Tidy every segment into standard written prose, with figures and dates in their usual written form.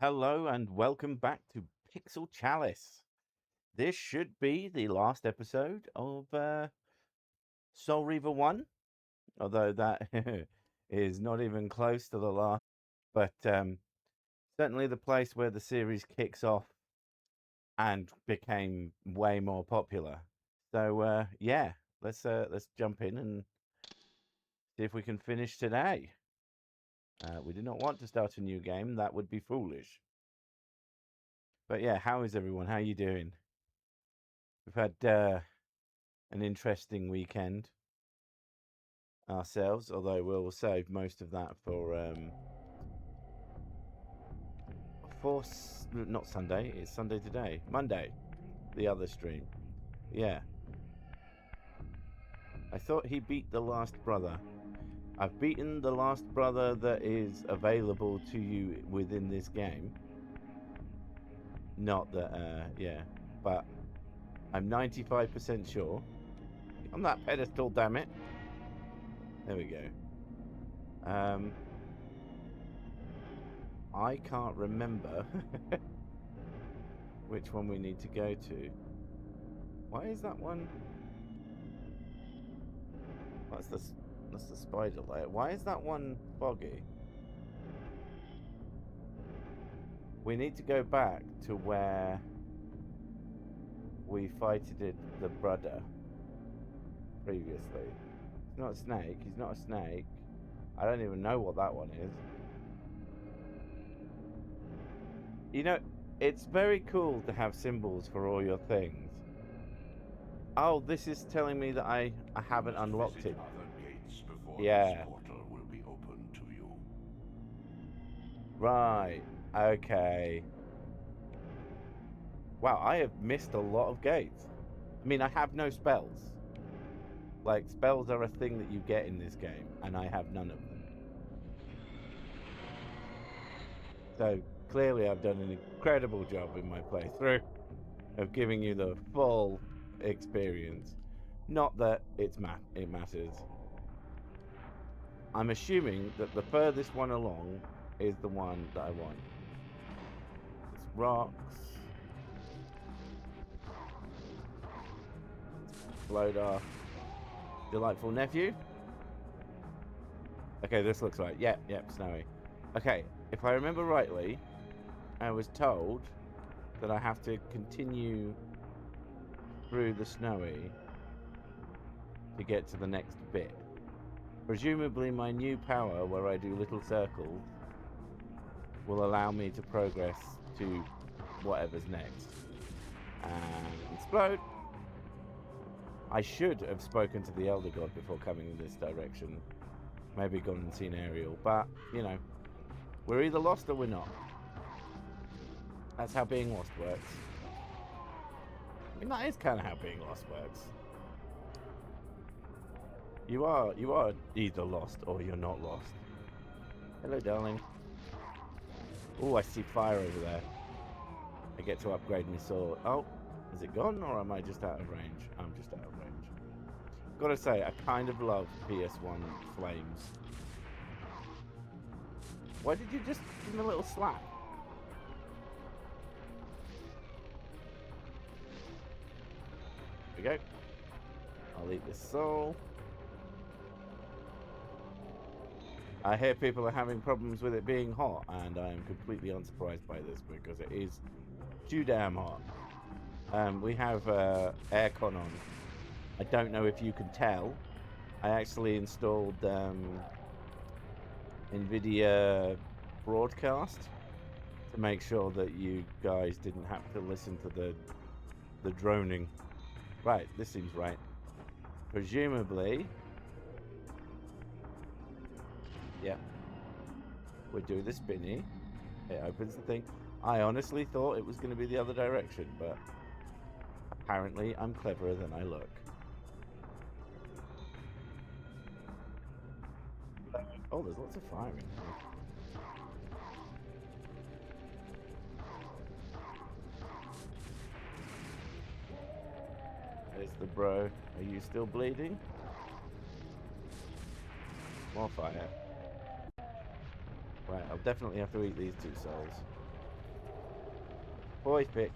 Hello and welcome back to Pixel Chalice. This should be the last episode of Soul Reaver 1, although that is not even close to the last, but certainly the place where the series kicks off and became way more popular. So yeah, let's jump in and see if we can finish today. We do not want to start a new game, that would be foolish. But yeah, how is everyone? How are you doing? We've had an interesting weekend ourselves, although we'll save most of that for not Sunday. It's Sunday today, Monday, the other stream. Yeah, I thought he beat the last brother. I've beaten the last brother that is available to you within this game. Not that, yeah, but I'm 95% sure. On that pedestal, damn it. There we go. I can't remember which one we need to go to. Why is that one? That's the spider layer. Why is that one foggy? We need to go back to where we fighted the brother previously. He's not a snake. He's not a snake. I don't even know what that one is. You know, it's very cool to have symbols for all your things. Oh, this is telling me that I haven't unlocked it. Yeah. Portal will be open to you. Right. Okay. Wow, I have missed a lot of gates. I mean, I have no spells. Like, spells are a thing that you get in this game, and I have none of them. So, clearly I've done an incredible job in my playthrough of giving you the full experience. Not that it matters. I'm assuming that the furthest one along is the one that I want. It's rocks. Explode off. Delightful nephew. Okay, this looks right. Yep, snowy. Okay, if I remember rightly, I was told that I have to continue through the snowy to get to the next bit. Presumably my new power, where I do little circles, will allow me to progress to whatever's next. And explode! I should have spoken to the Elder God before coming in this direction. Maybe gone and seen Ariel, but, you know, we're either lost or we're not. That's how being lost works. I mean, that is kind of how being lost works. You are either lost or you're not lost. Hello, darling. Oh, I see fire over there. I get to upgrade my sword. Oh, is it gone or am I just out of range? I'm just out of range. Gotta say, I kind of love PS1 flames. Why did you just give him a little slap? There we go. I'll eat this soul. I hear people are having problems with it being hot, and I am completely unsurprised by this because it is too damn hot. We have aircon on. I don't know if you can tell. I actually installed NVIDIA Broadcast to make sure that you guys didn't have to listen to the droning. Right, this seems right. Presumably, yeah, we do the spinny. It opens the thing. I honestly thought it was going to be the other direction, but apparently I'm cleverer than I look. Oh, there's lots of fire in here. There's the bro. Are you still bleeding? More fire. Right, I'll definitely have to eat these 2 souls. Boy fix.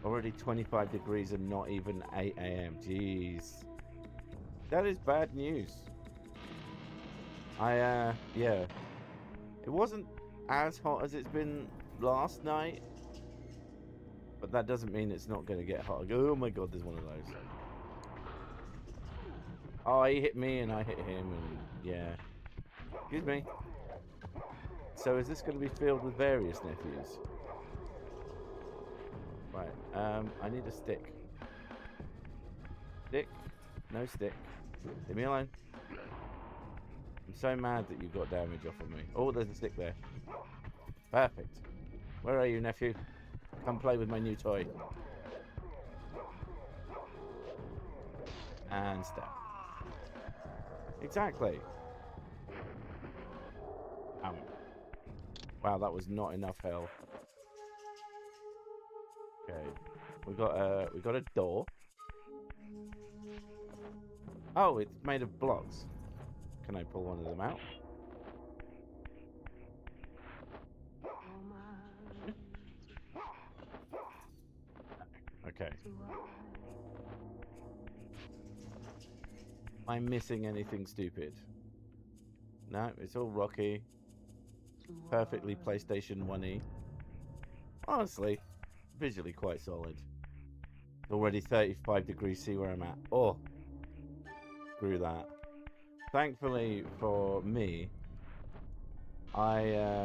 Already 25 degrees and not even 8 a.m. Jeez. That is bad news. Yeah. It wasn't as hot as it's been last night. But that doesn't mean it's not going to get hot. Oh my god, there's one of those. Oh, he hit me and I hit him and yeah. Excuse me. So is this going to be filled with various nephews? Right, I need a stick. Stick? No stick. Leave me alone. I'm so mad that you got damage off of me. Oh, there's a stick there. Perfect. Where are you, nephew? Come play with my new toy. And stab. Exactly. Wow, that was not enough health. Okay. We got a door. Oh, it's made of blocks. Can I pull one of them out? Okay. Am I missing anything stupid? No, it's all rocky. Perfectly PlayStation 1-y. Honestly, visually quite solid. Already 35 degrees, see where I'm at. Oh, screw that. Thankfully for me, I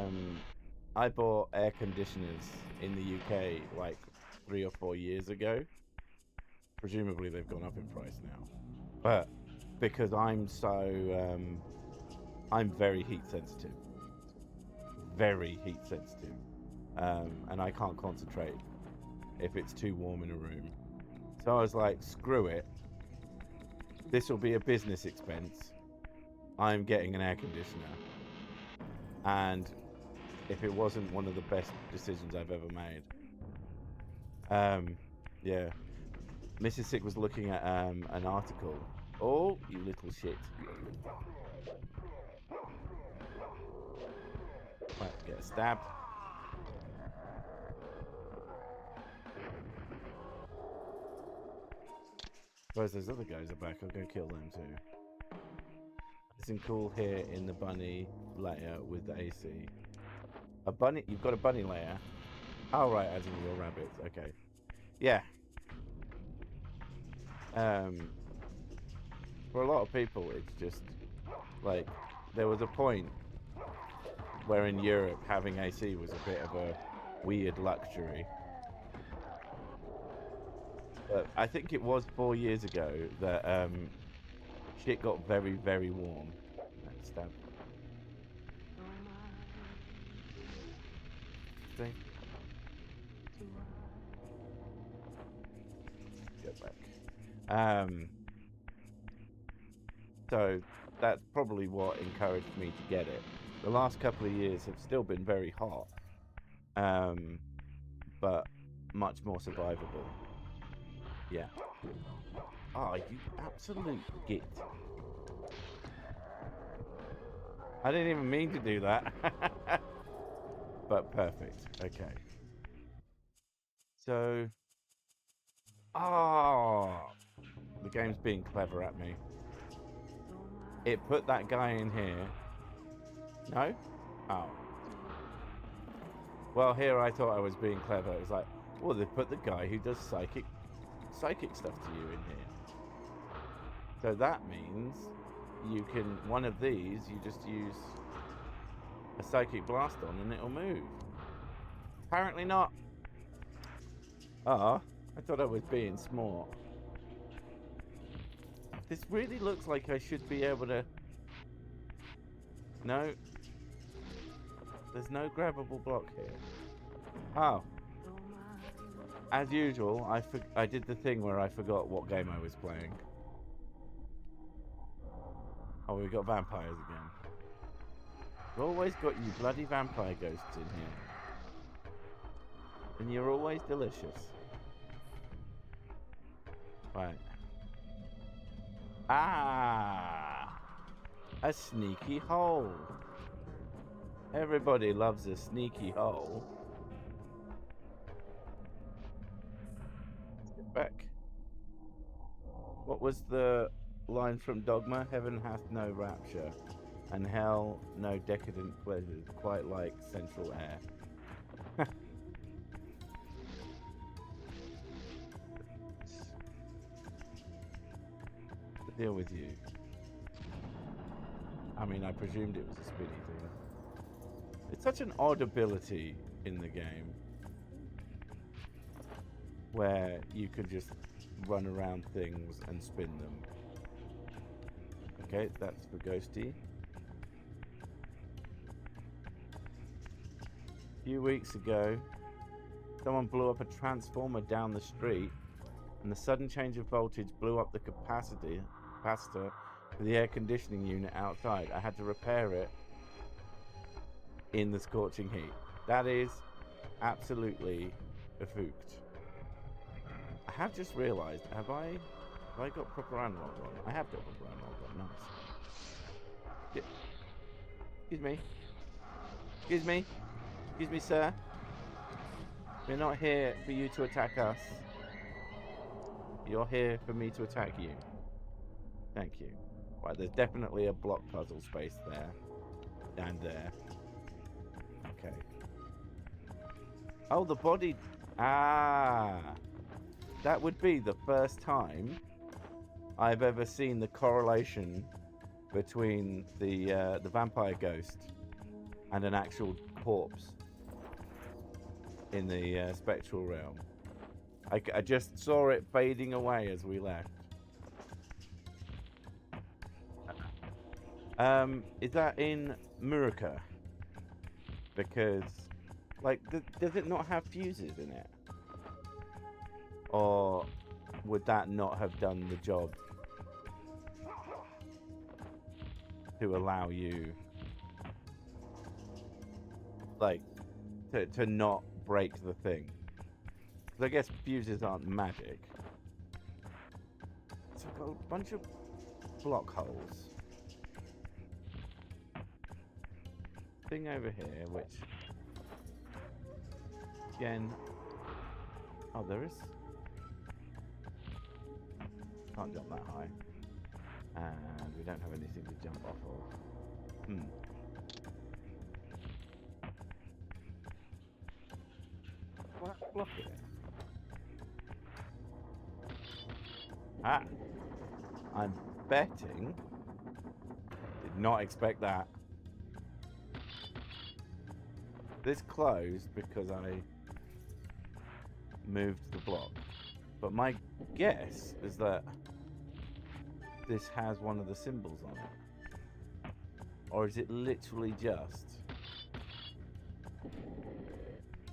bought air conditioners in the UK like 3 or 4 years ago. Presumably they've gone up in price now. But because I'm very heat sensitive. Very heat sensitive. And I can't concentrate if it's too warm in a room. So I was like, screw it. This will be a business expense. I'm getting an air conditioner. And if it wasn't one of the best decisions I've ever made. Yeah. Mrs. Sick was looking at an article. Oh, you little shit. Right, get stabbed. Suppose those other guys are back. I'll go kill them too. Isn't cool here in the bunny layer with the AC. A bunny? You've got a bunny layer? Oh, right, as in your rabbits. Okay. Yeah. For a lot of people, it's just like there was a point where in Europe having AC was a bit of a weird luxury. But I think it was 4 years ago that shit got very, very warm. Stab. See? Get back. So that's probably what encouraged me to get it. The last couple of years have still been very hot, but much more survivable. Yeah. Oh, you absolute git. I didn't even mean to do that. But perfect. Okay. So... Oh! The game's being clever at me. It put that guy in here. No? Oh. Well, here I thought I was being clever. It was like, well, they put the guy who does psychic stuff to you in here. So that means you can, one of these, you just use a psychic blast on and it'll move. Apparently not. I thought I was being smart. This really looks like I should be able to... No. There's no grabbable block here. Oh. As usual, I did the thing where I forgot what game I was playing. Oh, we've got vampires again. We've always got you bloody vampire ghosts in here. And you're always delicious. Right. Ah! A sneaky hole. Everybody loves a sneaky hole. was the line from Dogma? Heaven hath no rapture, and hell no decadent pleasures, quite like central air. The deal with you. I mean, I presumed it was a spinny thing. It's such an odd ability in the game, where you could just run around things and spin them. Okay, that's for Ghosty. A few weeks ago, someone blew up a transformer down the street, and the sudden change of voltage blew up the capacitor for the air conditioning unit outside. I had to repair it in the scorching heat. That is absolutely spooked. I have just realised, have I got proper analog on? I have got proper analog on, nice. Excuse me. Excuse me. Excuse me, sir. We're not here for you to attack us. You're here for me to attack you. Thank you. Right, there's definitely a block puzzle space there. And there. Okay. Oh, the body... Ah! That would be the first time I've ever seen the correlation between the vampire ghost and an actual corpse in the spectral realm. I just saw it fading away as we left. Is that in Murica? Because, like, does it not have fuses in it? Or would that not have done the job to allow you, like, to not break the thing? Because I guess fuses aren't magic. So I've got a bunch of block holes. Thing over here, which, again, oh, there is. Can't jump that high, and we don't have anything to jump off of. Block it. Ah, I'm betting. Did not expect that. This closed because I moved the block. But my guess is that this has one of the symbols on it. Or is it literally just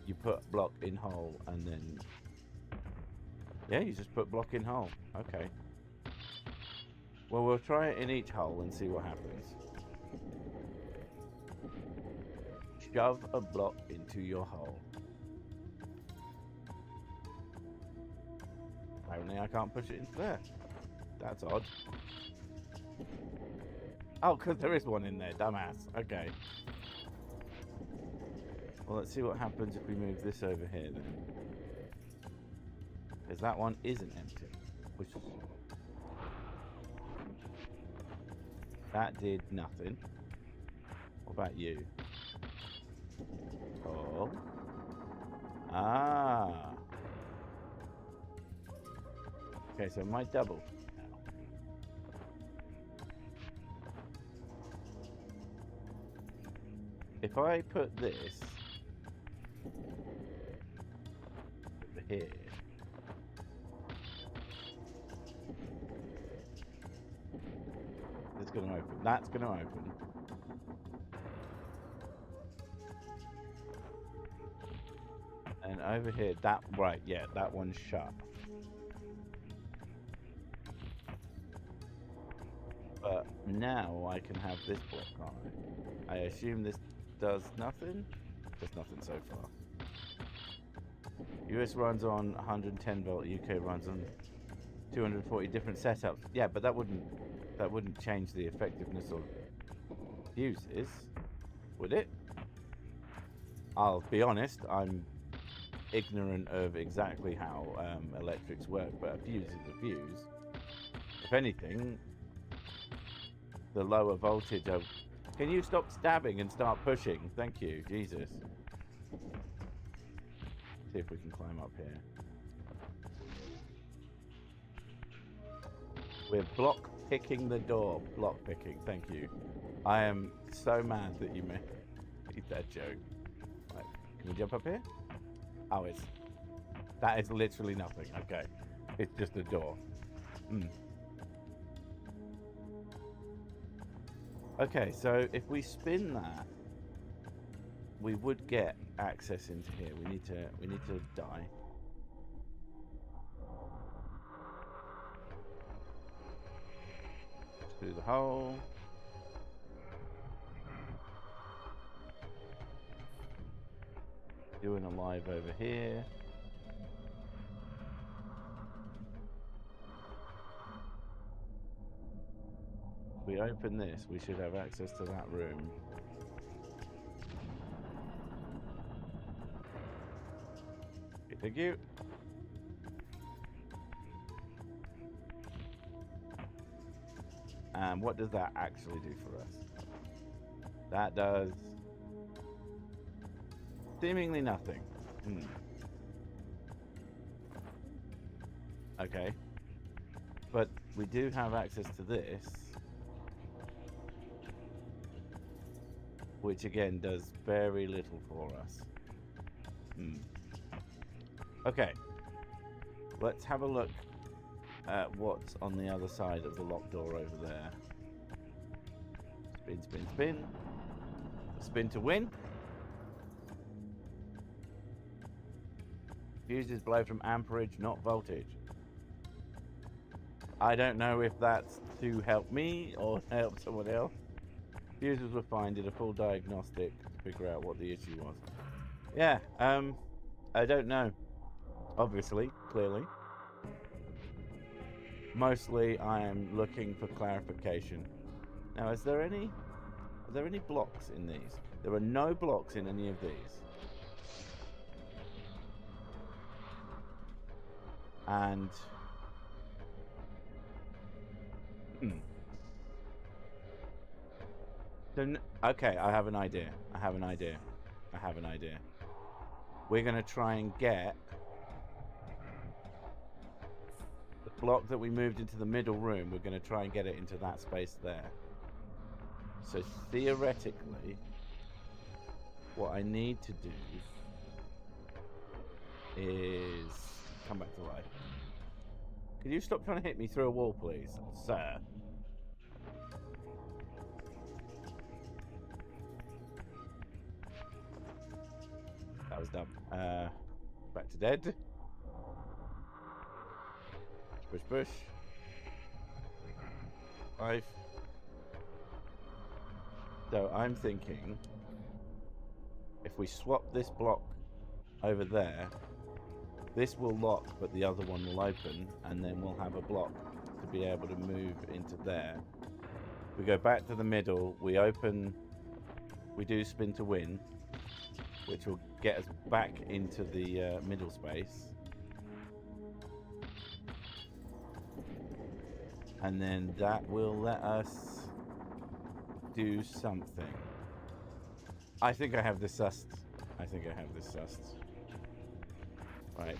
you put block in hole and then... Yeah, you just put block in hole. Okay. Well, we'll try it in each hole and see what happens. Shove a block into your hole. Apparently I can't push it into there. That's odd. Oh, because there is one in there, dumbass. Okay. Well, let's see what happens if we move this over here then. Because that one isn't empty. Which... That did nothing. What about you? Oh. Ah. Okay, so my double now. If I put this over here, it's going to open. That's going to open. And over here, that, right, yeah, that one's shut. But now I can have this block on it. I assume this does nothing? Does nothing so far. US runs on 110 volt, UK runs on 240 different setups. Yeah, but that wouldn't change the effectiveness of fuses, would it? I'll be honest, I'm ignorant of exactly how electrics work, but a fuse is a fuse. If If anything, the lower voltage of... Can you stop stabbing and start pushing? Thank you, Jesus. See if we can climb up here. We're block picking the door. Block picking, thank you. I am so mad that you made that joke. Right, can we jump up here? Oh, that is literally nothing. Okay, it's just a door. Okay, so if we spin that, we would get access into here. We need to die. Through the hole. Doing a live over here. If we open this, we should have access to that room. Okay, thank you. And what does that actually do for us? That does seemingly nothing. Okay. But we do have access to this, which again does very little for us. Okay. Let's have a look at what's on the other side of the locked door over there. Spin, spin, spin. Spin to win. Fuses blow from amperage, not voltage. I don't know if that's to help me or help someone else. Fuses were fine, did a full diagnostic to figure out what the issue was. Yeah, I don't know. Obviously, clearly. Mostly I am looking for clarification. Now, are there any blocks in these? There are no blocks in any of these. And okay, I have an idea. We're gonna try and get the block that we moved into the middle room. We're gonna try and get it into that space there. So theoretically, what I need to do is come back to life. Could you stop trying to hit me through a wall, please, sir? That was dumb. Back to dead. Push, push. Life. So I'm thinking, if we swap this block over there, this will lock, but the other one will open, and then we'll have a block to be able to move into there. We go back to the middle, we open, we do spin to win, which will get us back into the middle space. And then that will let us do something. I think I have this sussed. Right.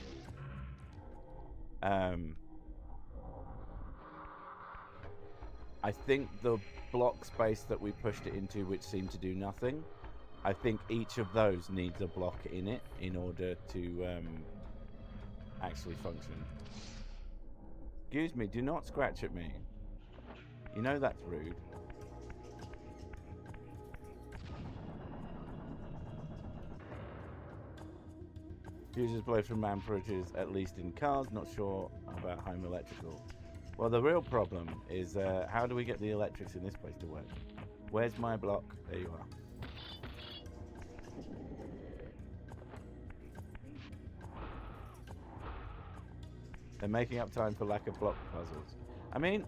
I think the block space that we pushed it into, which seemed to do nothing, I think each of those needs a block in it in order to actually function. Excuse me, do not scratch at me. You know that's rude. Fuses blow from amperages, at least in cars. Not sure about home electrical. Well, the real problem is how do we get the electrics in this place to work? Where's my block? There you are. They're making up time for lack of block puzzles. I mean,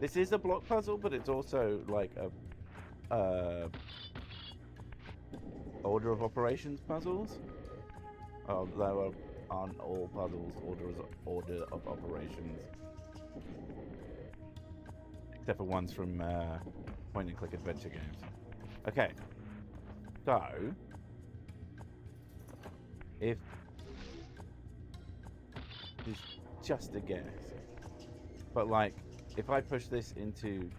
this is a block puzzle, but it's also like a order of operations puzzles. Although aren't all puzzles order of operations. except for ones from point and click adventure games. Okay, so if this is just a guess, but like if I push this into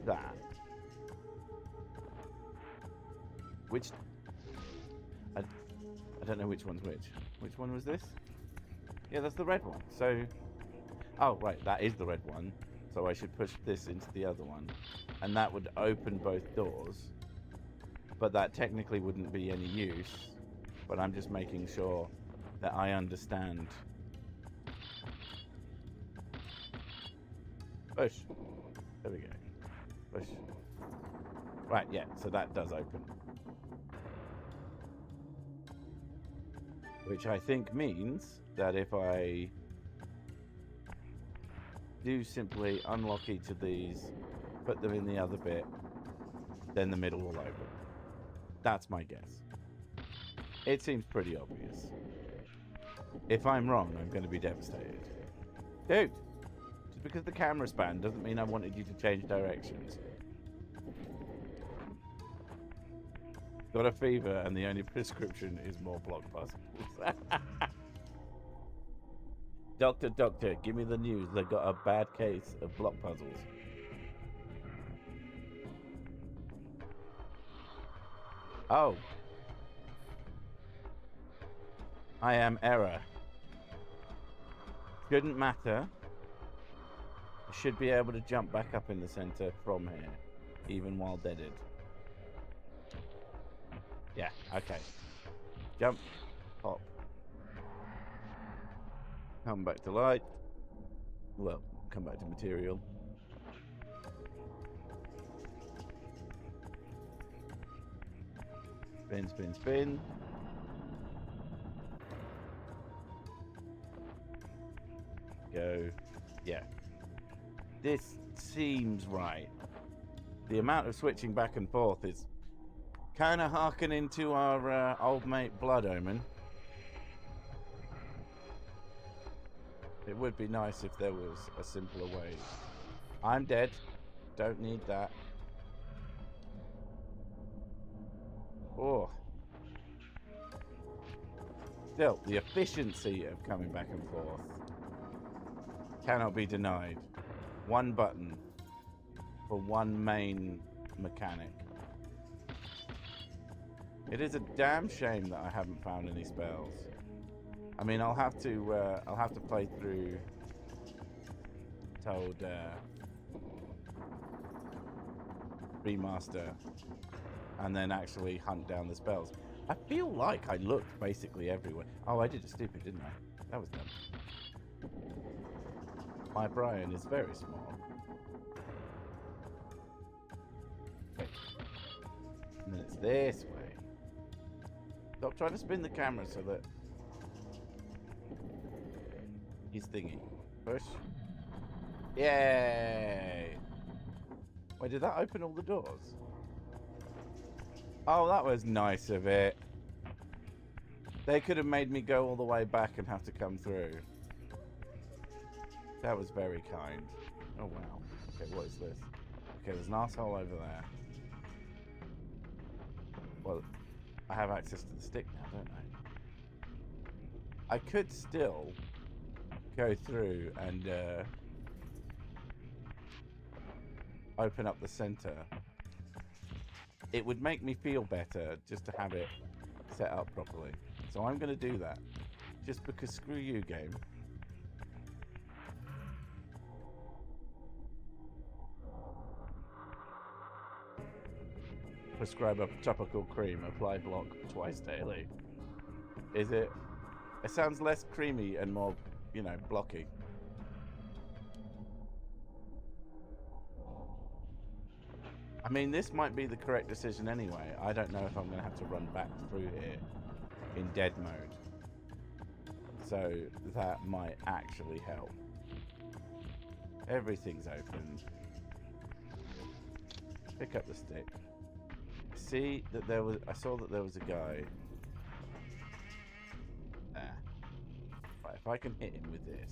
that, which I don't know which one's which. Which one was this? Yeah, that's the red one. So, oh right, that is the red one. So I should push this into the other one, and that would open both doors. But that technically wouldn't be any use. But I'm just making sure that I understand. Push. There we go. Push. Right, yeah, so that does open. Which I think means that if I do simply unlock each of these, put them in the other bit, then the middle will open. That's my guess. It seems pretty obvious. If I'm wrong, I'm going to be devastated. Dude! Just because the camera span doesn't mean I wanted you to change directions. Got a fever and the only prescription is more block puzzles. Doctor, give me the news. They got a bad case of block puzzles. Oh. I am error. Shouldn't matter. I should be able to jump back up in the center from here, even while deaded. Yeah, okay. Jump. Hop. Come back to light. Well, come back to material. Spin, spin, spin. Go. Yeah. This seems right. The amount of switching back and forth is kind of harkening to our old mate Blood Omen. It would be nice if there was a simpler way. I'm dead. Don't need that. Oh. Still, the efficiency of coming back and forth cannot be denied. One button for one main mechanic. It is a damn shame that I haven't found any spells. I mean, I'll have to play through Toad Remaster and then actually hunt down the spells. I feel like I looked basically everywhere. Oh, I did it stupid, didn't I? That was dumb. My brain is very small. Okay. And then it's this way. Stop trying to spin the camera so that he's thingy. Push. Yay! Wait, did that open all the doors? Oh, that was nice of it. They could have made me go all the way back and have to come through. That was very kind. Oh, wow. Okay, what is this? Okay, there's an arsehole over there. Well, I have access to the stick now, don't I? I could still go through and open up the center. It would make me feel better just to have it set up properly. So I'm going to do that. Just because screw you, game. Prescribe a topical cream. Apply block twice daily. Is it? It sounds less creamy and more, you know, blocky. I mean, this might be the correct decision anyway. I don't know if I'm going to have to run back through here in dead mode. So that might actually help. Everything's open. Pick up the stick. See that there was... I saw that there was a guy. There. Right, if I can hit him with this.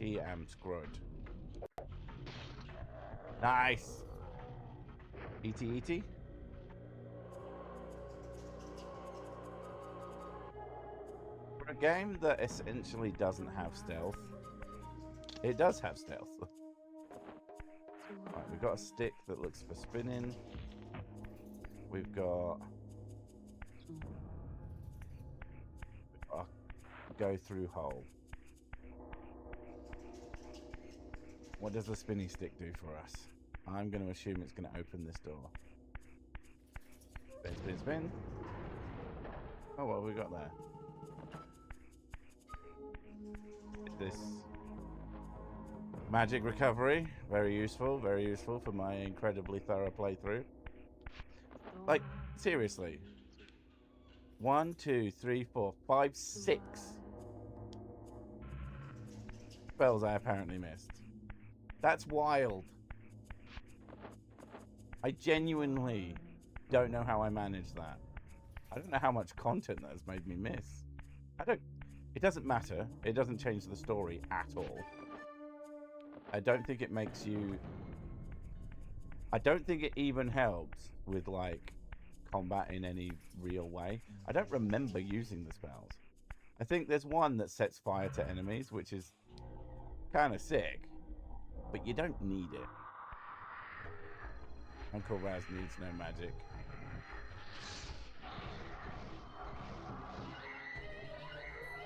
He am screwed. Nice. E.T. For a game that essentially doesn't have stealth, it does have stealth. Right, we've got a stick that looks for spinning. We've got a go through hole. What does the spinny stick do for us? I'm going to assume it's going to open this door. Spin, spin, spin. Oh, what have we got there? This magic recovery. Very useful for my incredibly thorough playthrough. Like, seriously. 1, 2, 3, 4, 5, 6 spells I apparently missed. That's wild. I genuinely don't know how I managed that. I don't know how much content that has made me miss. It doesn't matter. It doesn't change the story at all. I don't think it makes you... I don't think it even helps with, like, combat in any real way. I don't remember using the spells. I think there's one that sets fire to enemies, which is kind of sick, but you don't need it. Uncle Raz needs no magic.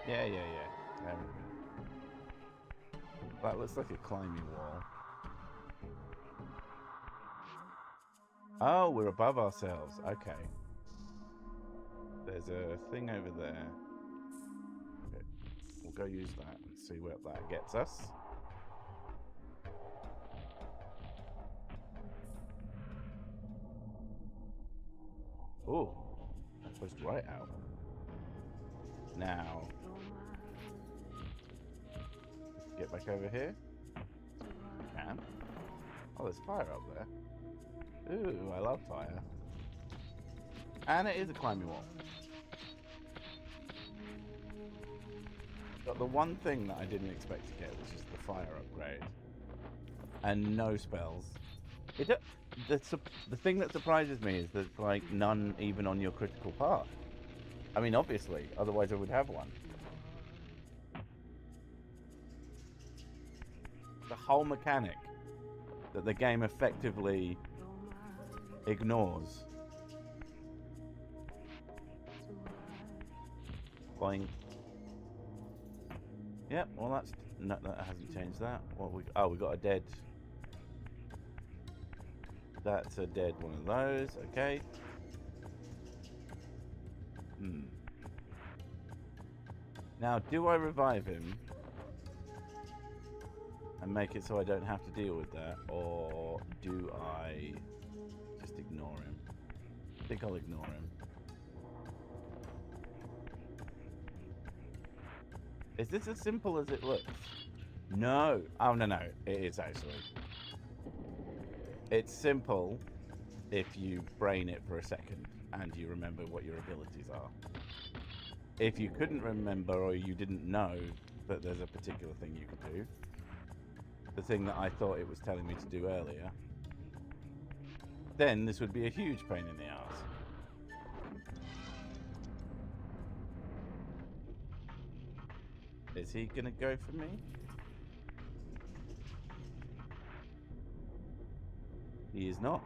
Yeah. There we go. That looks like a climbing wall. Oh, we're above ourselves. Okay. There's a thing over there. Okay. We'll go use that and see where that gets us. Oh, that pushed right out. Now, get back over here. Can. Oh, there's fire up there. Ooh, I love fire. And it is a climbing wall. But the one thing that I didn't expect to get, which is the fire upgrade. And no spells. The thing that surprises me is there's like none even on your critical path. I mean, obviously, otherwise I would have one. The whole mechanic that the game effectively ignores. Boing. Yep, well that hasn't changed that. We got a dead. That's a dead one of those, okay. Now, do I revive him and make it so I don't have to deal with that, or do I just ignore him? I think I'll ignore him. Is this as simple as it looks? No. Oh, no. It is actually. It's simple if you brain it for a second and you remember what your abilities are. If you couldn't remember or you didn't know that there's a particular thing you could do, the thing that I thought it was telling me to do earlier, then this would be a huge pain in the arse. Is he gonna go for me? He is not.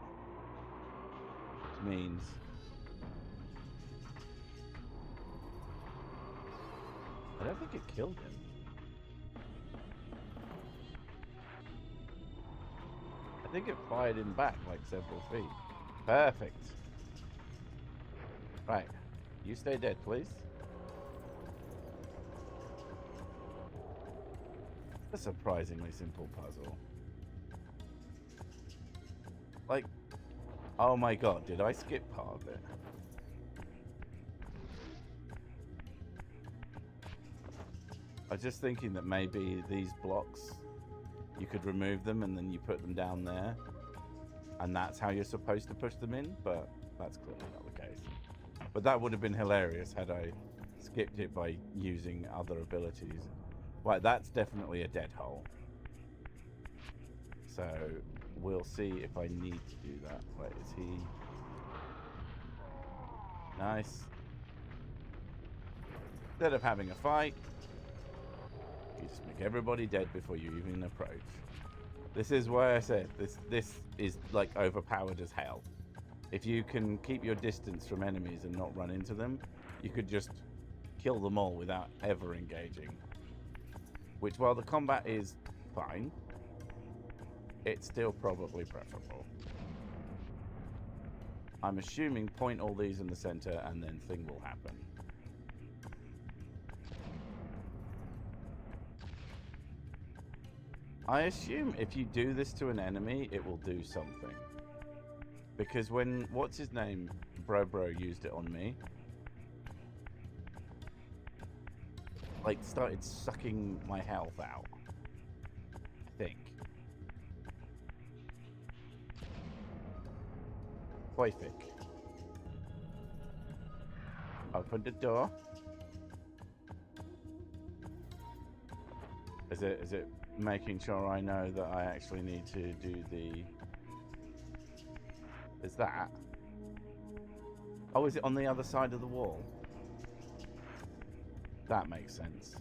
Which means I don't think it killed him. I think it fired him back like several feet. Perfect. Right. You stay dead, please. A surprisingly simple puzzle. Like, oh my god, did I skip part of it? I was just thinking that maybe these blocks, you could remove them and then you put them down there. And that's how you're supposed to push them in, but that's clearly not the case. But that would have been hilarious had I skipped it by using other abilities. Right, that's definitely a dead hole. So we'll see if I need to do that. Wait, is he... Nice. Instead of having a fight, you just make everybody dead before you even approach. This is why I said this is like overpowered as hell. If you can keep your distance from enemies and not run into them, you could just kill them all without ever engaging. Which, while the combat is fine, it's still probably preferable. I'm assuming point all these in the center and then thing will happen. I assume if you do this to an enemy, it will do something. Because when, what's his name, Bro used it on me, like started sucking my health out, I think. Perfect. Open the door. Is it making sure I know that I actually need to do the... Is that? Oh, is it on the other side of the wall? That makes sense.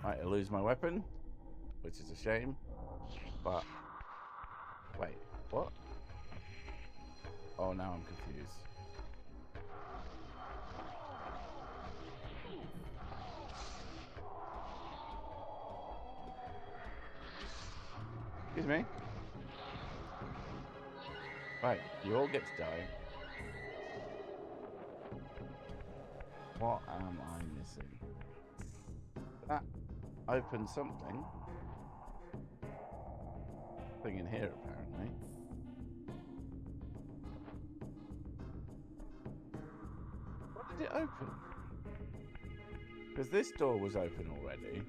Right, I lose my weapon, which is a shame. But... Wait, what? Oh, now I'm confused. Excuse me. Right, you all get to die. What am I missing? That opened something. Thing in here, apparently. What did it open? Because this door was open already.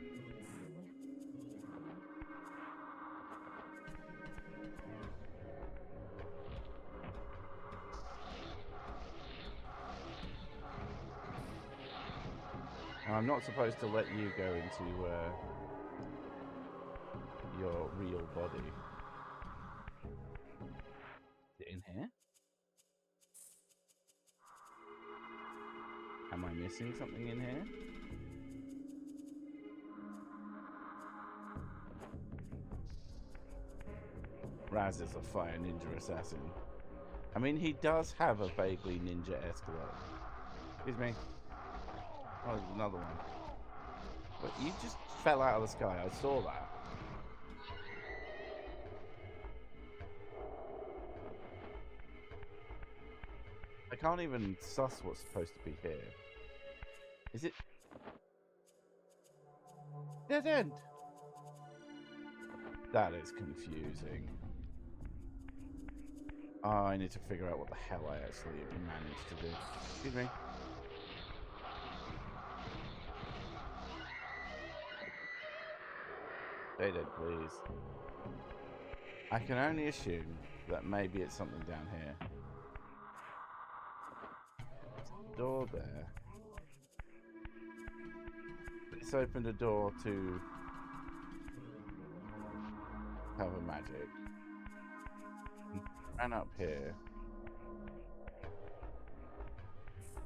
And I'm not supposed to let you go into your real body. Is it in here? Am I missing something in here? Raz is a fire ninja assassin. I mean, he does have a vaguely ninja-esque look. Excuse me. Oh, there's another one. But you just fell out of the sky. I saw that. I can't even suss what's supposed to be here. Is it... Dead end? That is confusing. Oh, I need to figure out what the hell I actually managed to do. Excuse me. Stay dead, please. I can only assume that maybe it's something down here. Door there. It's opened a door to have a magic. And up here.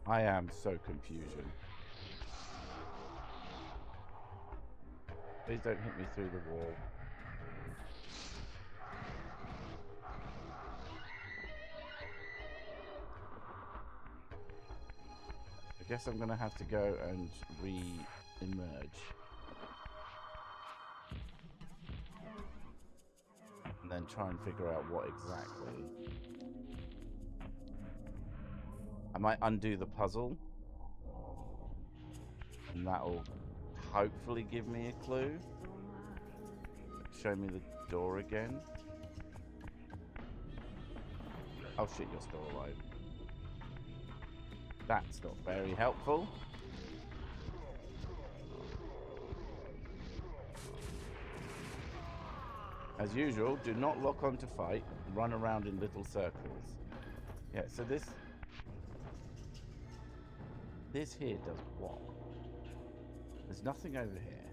I am so confusion. Please don't hit me through the wall. I guess I'm gonna have to go and re-emerge. And then try and figure out what exactly. I might undo the puzzle. And that'll hopefully give me a clue. Show me the door again. Oh shit, you're still alive. That's not very helpful. As usual, do not lock on to fight. Run around in little circles. Yeah, so this here does what? There's nothing over here.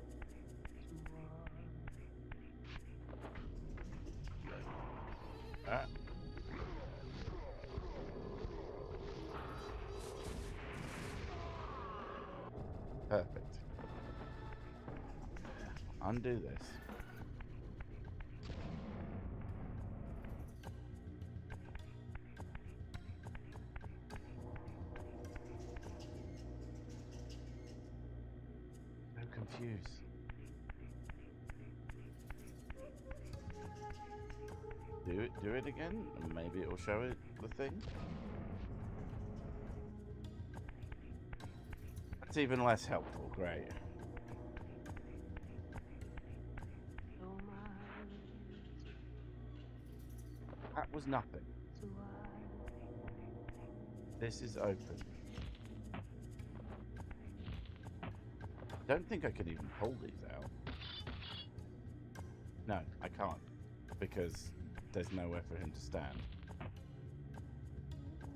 undo this. So confused. Do it again, and maybe it will show it the thing. That's even less helpful. Great. That was nothing. This is open. I don't think I can even pull these out. No, I can't. Because there's nowhere for him to stand.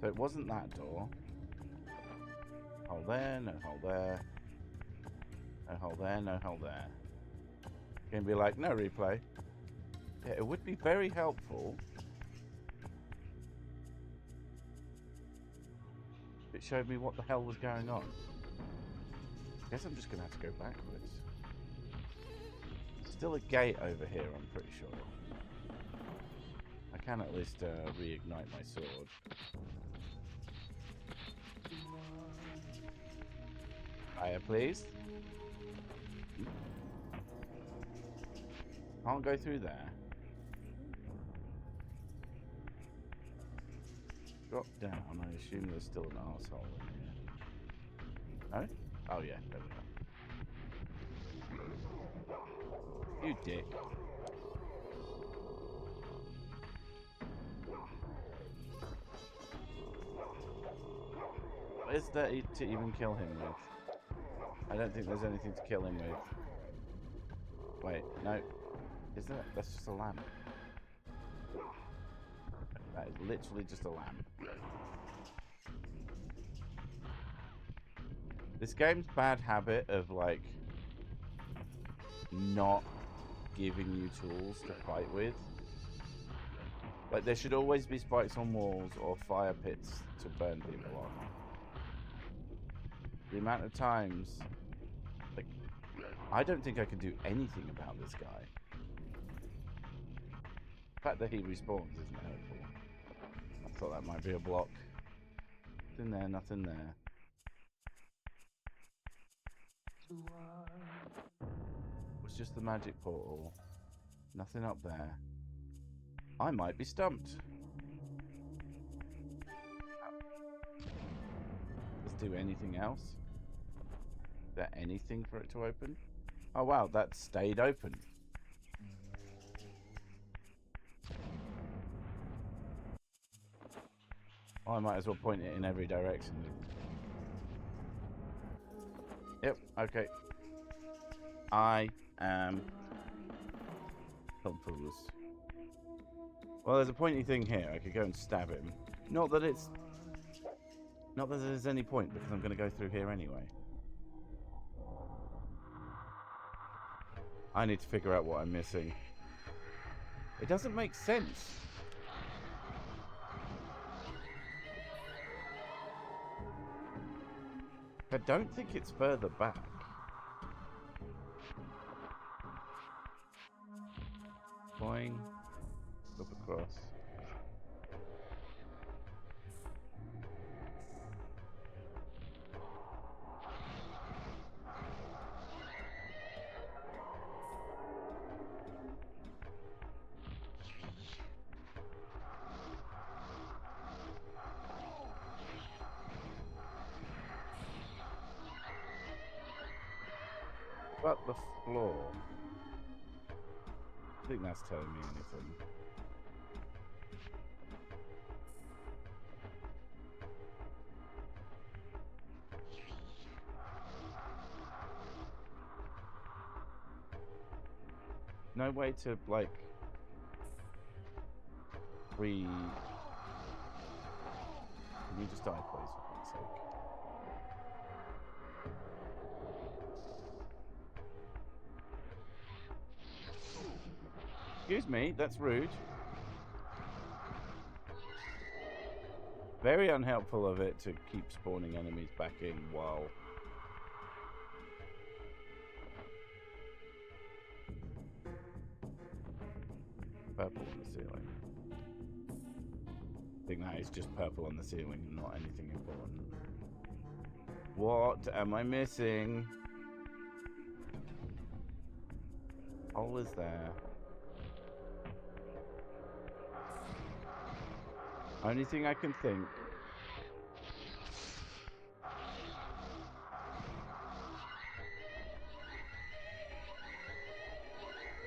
So it wasn't that door. Hole there, no hole there. No hole there, no hole there. You're gonna be like, no replay. Yeah, it would be very helpful if it showed me what the hell was going on. I guess I'm just gonna have to go backwards. Still a gate over here, I'm pretty sure. I can at least reignite my sword. Fire, please. Can't go through there. Drop down. I assume there's still an arsehole in here. No? Oh yeah, there we go. You dick. What is there to even kill him with? I don't think there's anything to kill him with. Wait, no. Is that? That's just a lamp. That is literally just a lamp. This game's bad habit of, like, not giving you tools to fight with. Like, there should always be spikes on walls or fire pits to burn people on. The amount of times... Like, I don't think I can do anything about this guy. The fact that he respawns isn't helpful. I thought that might be a block. Nothing there, nothing there. It was just the magic portal. Nothing up there. I might be stumped. Let's do anything else. Is there anything for it to open? Oh wow, that stayed open. Well, I might as well point it in every direction. Yep, okay. I am confused. Well, there's a pointy thing here. I could go and stab him. Not that there's any point, because I'm going to go through here anyway. I need to figure out what I'm missing. It doesn't make sense. I don't think it's further back. Boing. Up across. But the floor. I think that's telling me anything. No way to, like, Can you just die, please, for fuck's sake? Excuse me, that's rude. Very unhelpful of it to keep spawning enemies back in while... purple on the ceiling. I think that is just purple on the ceiling, not anything important. What am I missing? Hole is there. Only thing I can think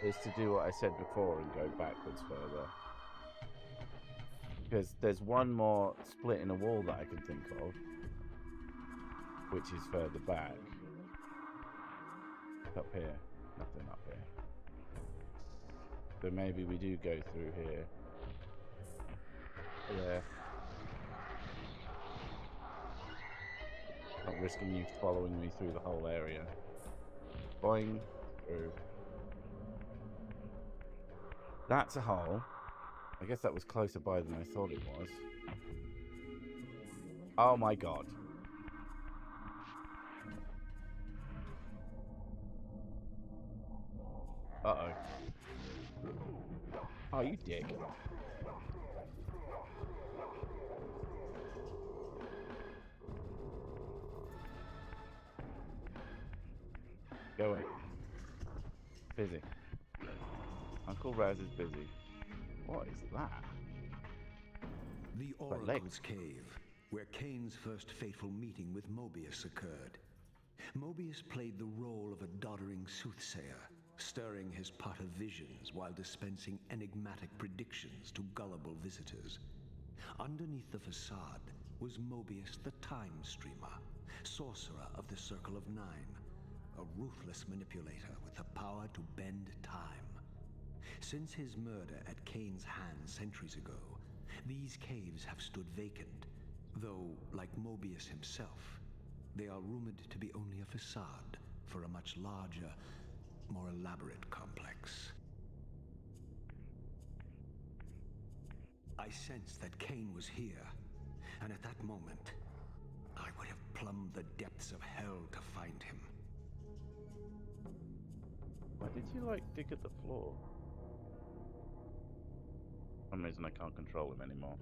is to do what I said before and go backwards further. Because there's one more split in a wall that I can think of, which is further back. Up here. Nothing up here. So maybe we do go through here. Yeah. Not risking you following me through the whole area. Boing. Through. That's a hole. I guess that was closer by than I thought it was. Oh my god. Uh-oh. Oh, you dick. Go away. Busy. Uncle Raz is busy. What is that? The Oracle's Cave, where Kain's first fateful meeting with Mobius occurred. Mobius played the role of a doddering soothsayer, stirring his pot of visions while dispensing enigmatic predictions to gullible visitors. Underneath the facade was Mobius the Time Streamer, sorcerer of the Circle of Nine, a ruthless manipulator with the power to bend time. Since his murder at Kain's hands centuries ago, these caves have stood vacant, though, like Mobius himself, they are rumored to be only a facade for a much larger, more elaborate complex. I sensed that Kain was here, and at that moment, I would have plumbed the depths of hell to find him. Why did you, like, dig at the floor? For some reason I can't control him anymore.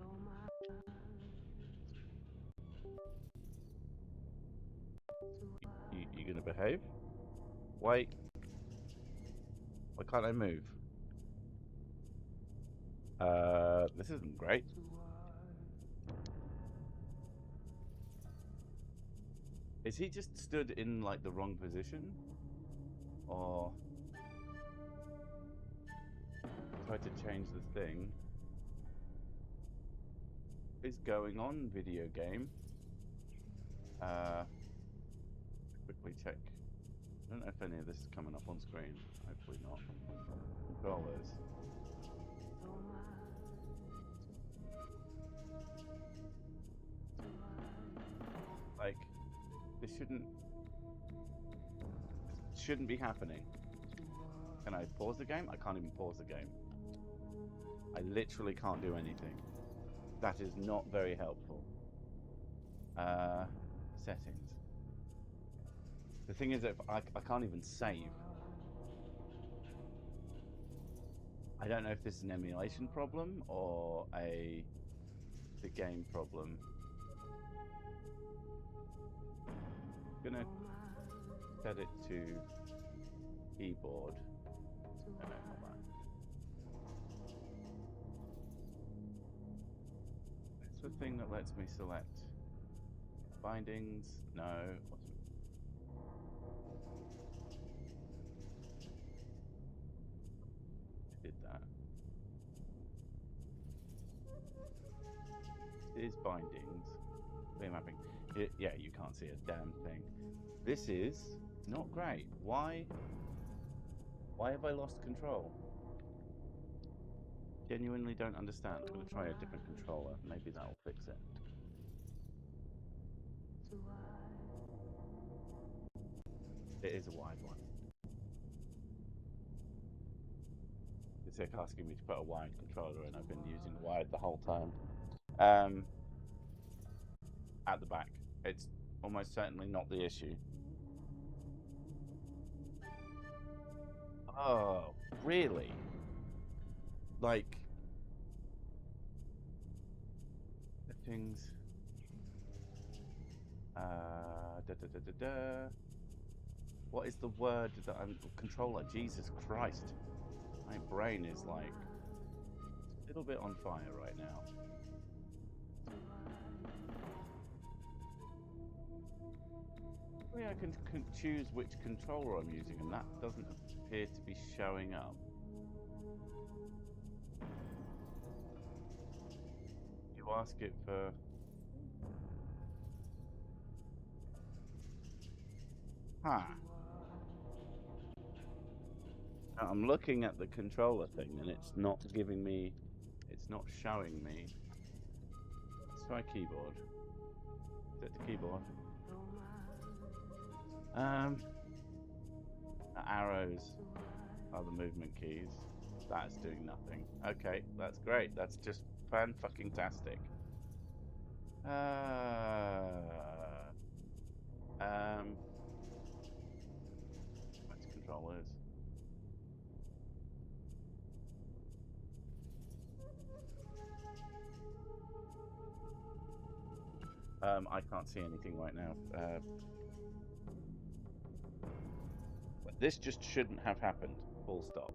You gonna behave? Wait. Why can't I move? This isn't great. Is he just stood in, like, the wrong position? Or tried to change the thing? What is going on, video game? Quickly check. I don't know if any of this is coming up on screen. Hopefully not. Controllers. Like, this shouldn't be happening. Can I pause the game? I can't even pause the game. I literally can't do anything. That is not very helpful. Settings. The thing is, if I can't even save. I don't know if this is an emulation problem or the game problem. I'm gonna set it to keyboard. No, not that. It's the thing that lets me select bindings. No. Did that. It is bindings. Clear mapping. Yeah, you can't see a damn thing. This is not great. Why have I lost control? Genuinely don't understand. I'm going to try a different controller. Maybe that'll fix it. It is a wide one. It's like asking me to put a wired controller in. I've been using wired the whole time. At the back. It's almost certainly not the issue. Oh, really? like settings. What is the word that I'm controller? Jesus Christ, my brain is like a little bit on fire right now. I can choose which controller I'm using, and that doesn't appear to be showing up. You ask it for... Huh. I'm looking at the controller thing, and it's not giving me... It's not showing me. Let's try keyboard. Set to keyboard. The arrows are the movement keys. That's doing nothing. Okay, that's great. That's just fan-fucking-tastic. What's controllers? I can't see anything right now. This just shouldn't have happened. Full stop.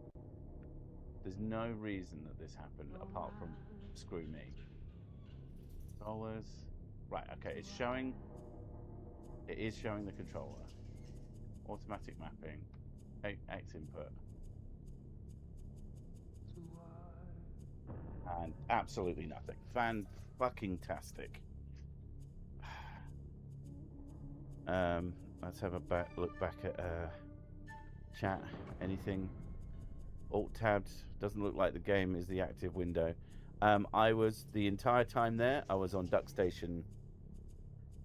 There's no reason that this happened apart from screw me. Controllers. Right, okay, it's showing... It is showing the controller. Automatic mapping. X input. And absolutely nothing. Fan-fucking-tastic. Let's have a look back at chat. Anything? Alt-tabbed. Doesn't look like the game is the active window. I was, the entire time there, I was on Duck Station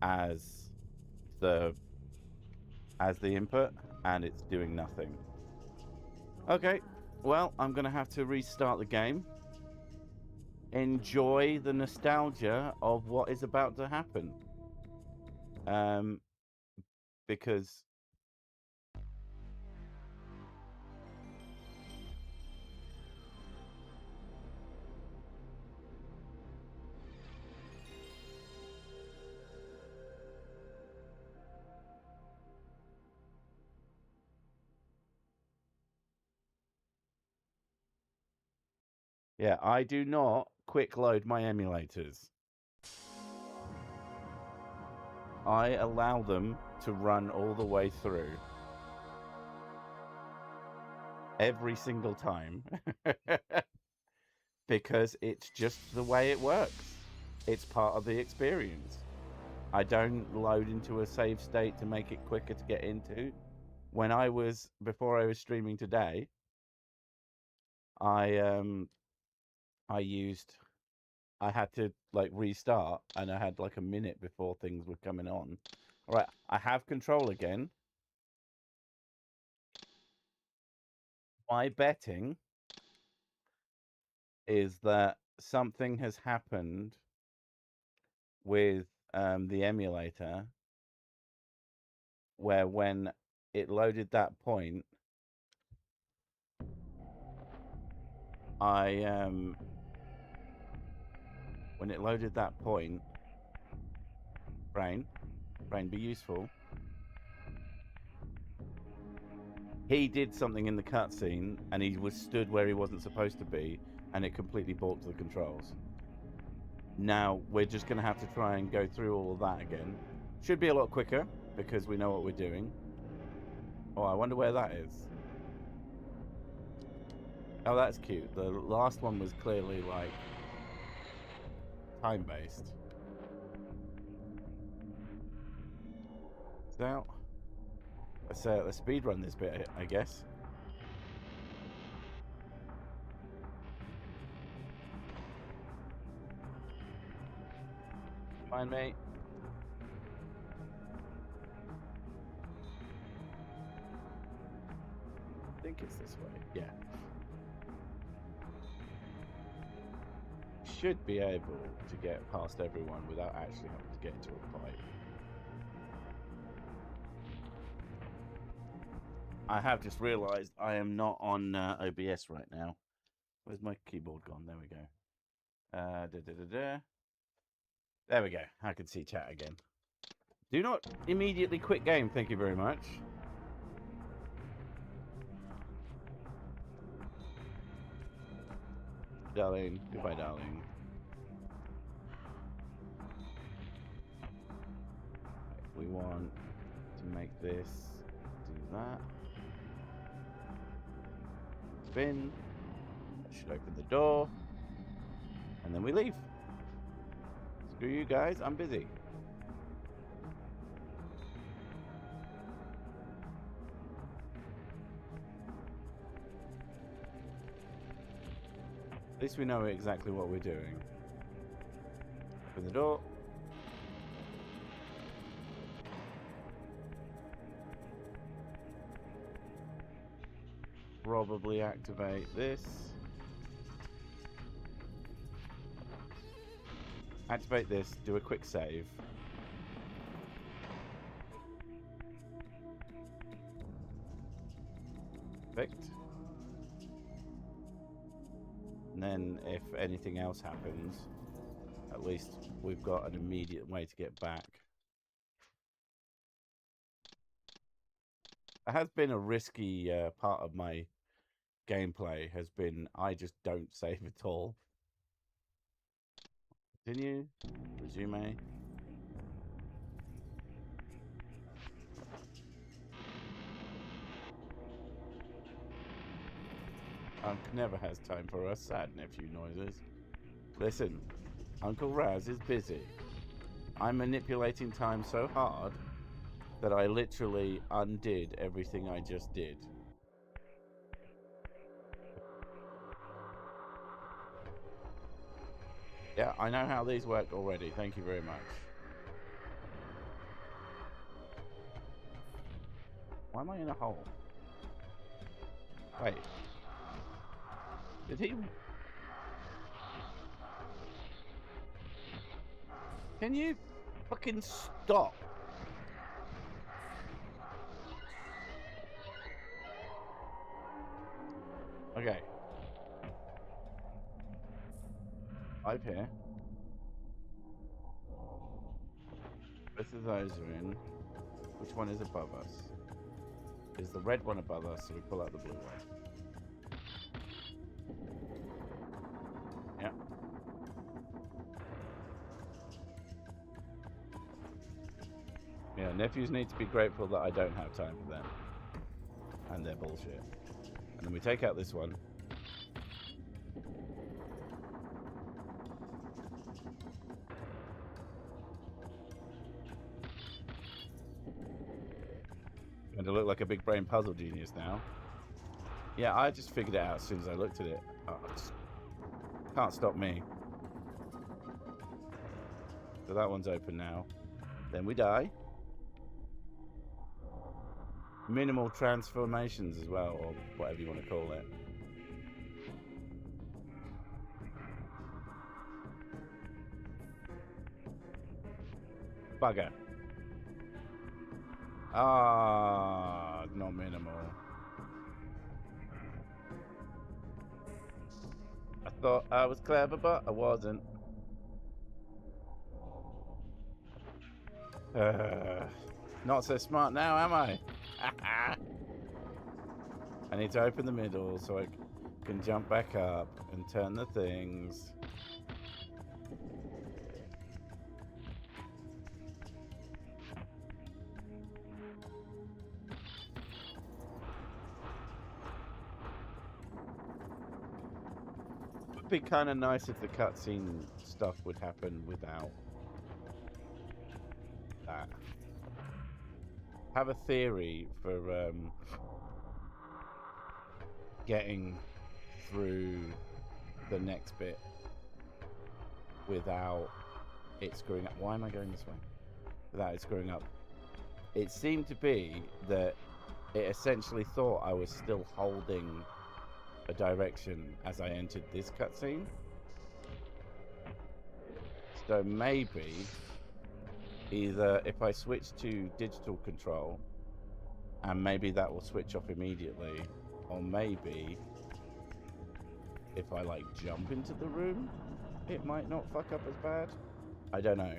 as the input, and it's doing nothing. Okay, well, I'm going to have to restart the game. Enjoy the nostalgia of what is about to happen. Because... Yeah, I do not quick load my emulators. I allow them to run all the way through. Every single time. Because it's just the way it works. It's part of the experience. I don't load into a save state to make it quicker to get into. Before I was streaming today, I had to like restart, and I had like a minute before things were coming on. All right, I have control again. My betting is that something has happened with the emulator where when it loaded that point, when it loaded that point, Brain, be useful. He did something in the cutscene, and he was stood where he wasn't supposed to be, and it completely balked the controls. Now, we're just going to have to try and go through all of that again. Should be a lot quicker, because we know what we're doing. Oh, I wonder where that is. Oh, that's cute. The last one was clearly, like, time-based. So, let's speedrun this bit, I guess. Fine, mate. I think it's this way. Yeah. Should be able to get past everyone without actually having to get into a fight. I have just realised I am not on OBS right now. Where's my keyboard gone? There we go. There we go. I can see chat again. Do not immediately quit game. Thank you very much. Darling. Goodbye, darling. We want to make this do that. Spin. That should open the door. And then we leave. Screw you guys, I'm busy. At least we know exactly what we're doing. Open the door. Probably activate this. Activate this, do a quick save. Perfect. And then if anything else happens, at least we've got an immediate way to get back. It has been a risky part of my gameplay, has been I just don't save at all. Continue. Resume. Unc never has time for us sad nephew noises. Listen, Uncle Raz is busy. I'm manipulating time so hard that I literally undid everything I just did. Yeah, I know how these work already. Thank you very much. Why am I in a hole? Wait. Did he... Can you fucking stop? Okay. Pipe here. Both of those are in. Which one is above us? Is the red one above us, so we pull out the blue one. Yeah. Yeah, nephews need to be grateful that I don't have time for them. And their bullshit. And then we take out this one. Going to look like a big brain puzzle genius now. Yeah, I just figured it out as soon as I looked at it. Oh, can't stop me. So that one's open now. Then we die. Minimal transformations as well, or whatever you want to call it. Bugger. Ah, not minimal. I thought I was clever, but I wasn't. Not so smart now, am I? I need to open the middle so I can jump back up and turn the things. It would be kind of nice if the cutscene stuff would happen without that. Have a theory for getting through the next bit without it screwing up. Why am I going this way? Without it screwing up. It seemed to be that it essentially thought I was still holding a direction as I entered this cutscene. So maybe either if I switch to digital control, and maybe that will switch off immediately, or maybe if I like jump into the room, it might not fuck up as bad. I don't know.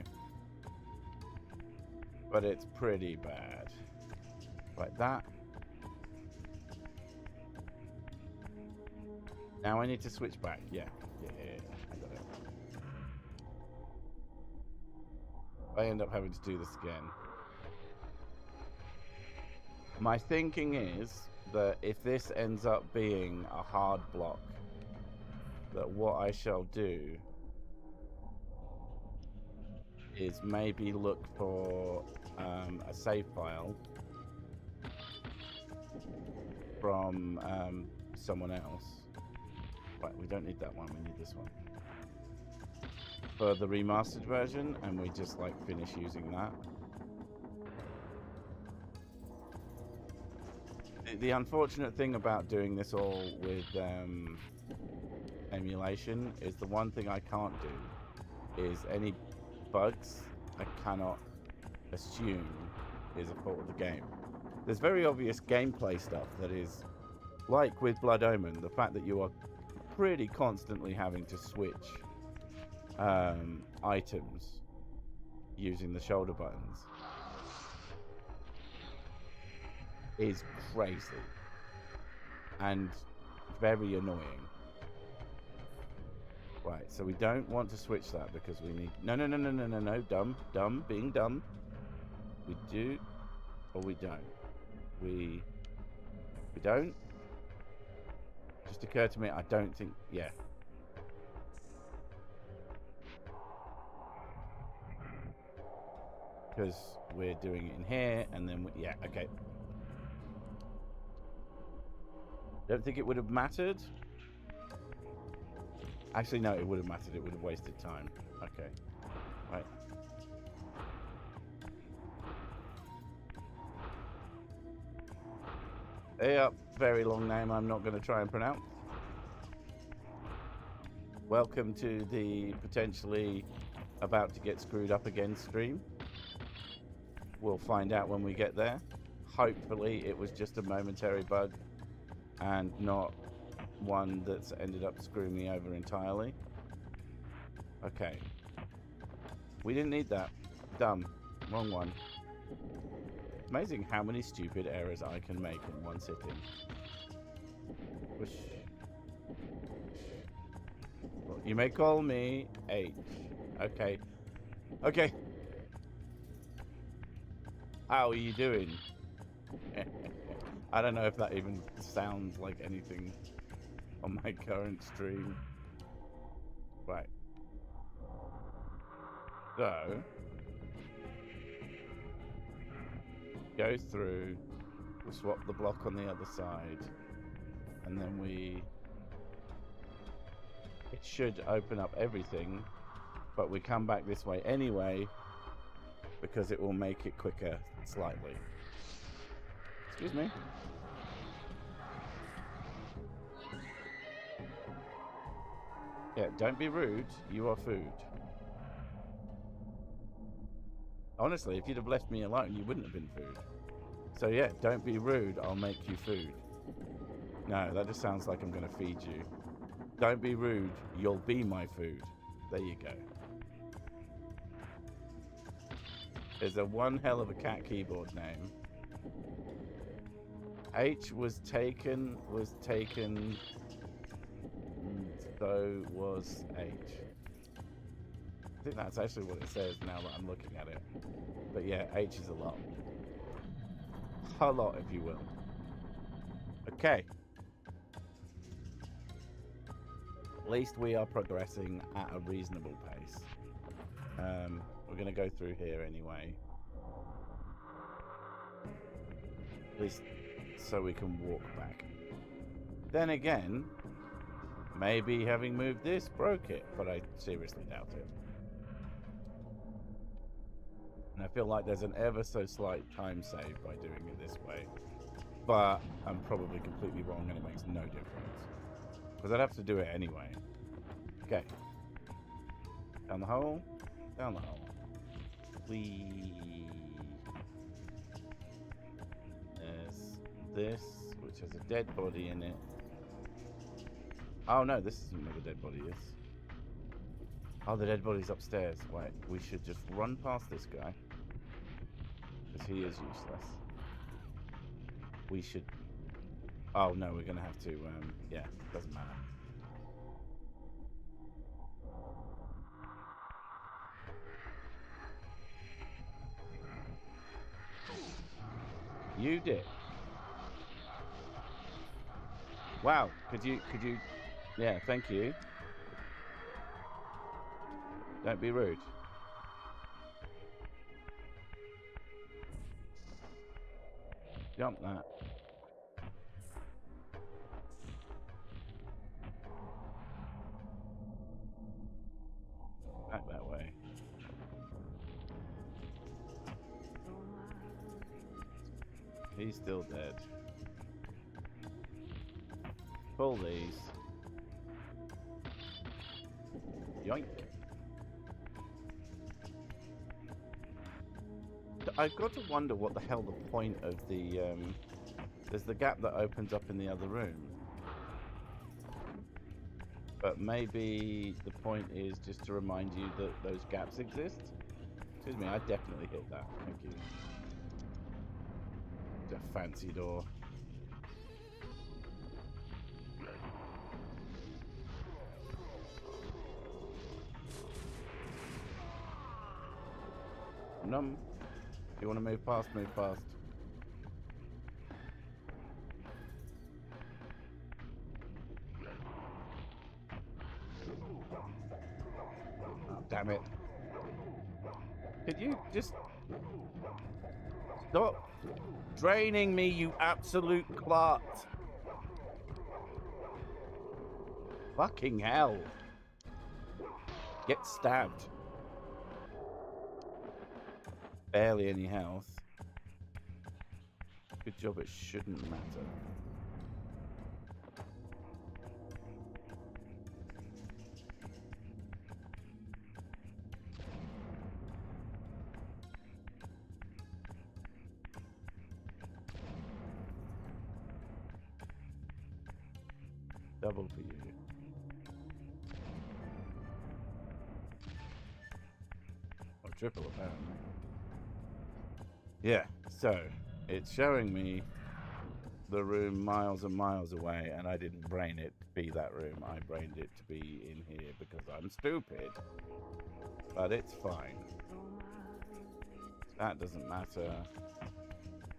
But it's pretty bad. Like that. Now I need to switch back. Yeah. I got it. I end up having to do this again. My thinking is that if this ends up being a hard block, that what I shall do is maybe look for a save file from someone else. Right, we don't need that one, we need this one. For the remastered version, and we just like finish using that. The unfortunate thing about doing this all with emulation is the one thing I can't do is any bugs I cannot assume is a fault of the game. There's very obvious gameplay stuff that is, like with Blood Omen, the fact that you are pretty constantly having to switch items using the shoulder buttons is crazy and very annoying. Right, so we don't want to switch that because we need... No, dumb, being dumb. We do, or we don't. We don't. Just occurred to me, I don't think... Yeah. Because we're doing it in here, and then... Yeah, okay. Don't think it would have mattered. Actually, no, it would have mattered. It would have wasted time. Okay. Right. Yep, very long name I'm not going to try and pronounce. Welcome to the potentially about to get screwed up again stream. We'll find out when we get there. Hopefully it was just a momentary bug and not one that's ended up screwing me over entirely. Okay. We didn't need that. Dumb. Wrong one. Amazing how many stupid errors I can make in one sitting. Whoosh. Well, you may call me H. Okay. Okay. How are you doing? I don't know if that even sounds like anything on my current stream. Right. So, go through, we'll swap the block on the other side, and then it should open up everything, but we come back this way anyway, because it will make it quicker slightly. Excuse me. Yeah, don't be rude. You are food. Honestly, if you'd have left me alone, you wouldn't have been food. So yeah, don't be rude. I'll make you food. No, that just sounds like I'm going to feed you. Don't be rude. You'll be my food. There you go. There's a one hell of a cat keyboard name. H was taken, so was H. I think that's actually what it says now that I'm looking at it. But yeah, H is a lot. A lot, if you will. Okay. At least we are progressing at a reasonable pace. We're going to go through here anyway. At least so we can walk back. Then again, maybe having moved this broke it, but I seriously doubt it. And I feel like there's an ever so slight time save by doing it this way. But I'm probably completely wrong and it makes no difference. Because I'd have to do it anyway. Okay. Down the hole. Down the hole. There's this, which has a dead body in it. Oh no, this isn't where the dead body is. Oh, the dead body's upstairs. Wait, we should just run past this guy. Because he is useless. We should... Oh no, we're gonna have to, yeah, doesn't matter. You did. Wow, could you, yeah, thank you. Don't be rude. Jump that. Back that way. He's still dead. Pull these. Yoink. I've got to wonder what the hell the point of the, there's the gap that opens up in the other room. But maybe the point is just to remind you that those gaps exist? Excuse me, I definitely hit that. Thank you. It's a fancy door. Num. You want to move past, move past. Oh, damn it. Could you just stop draining me, you absolute clot? Fucking hell. Get stabbed. Barely any health. Good job, it shouldn't matter. Double for you. Or triple, apparently. Yeah, so it's showing me the room miles and miles away, and I didn't brain it to be that room. I brained it to be in here because I'm stupid. But it's fine. That doesn't matter.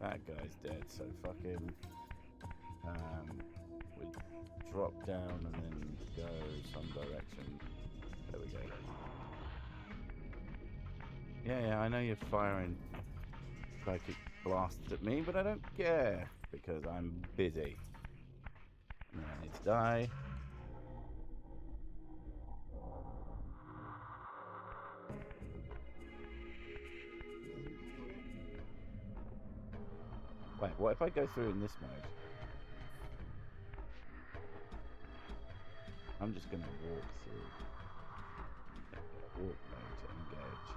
That guy's dead, so fucking... we drop down and then go some direction. There we go. Yeah, I know you're firing psychic blasts at me, but I don't care because I'm busy. And I need to die. Wait, what if I go through in this mode? I'm just gonna walk through. Walk mode to engage.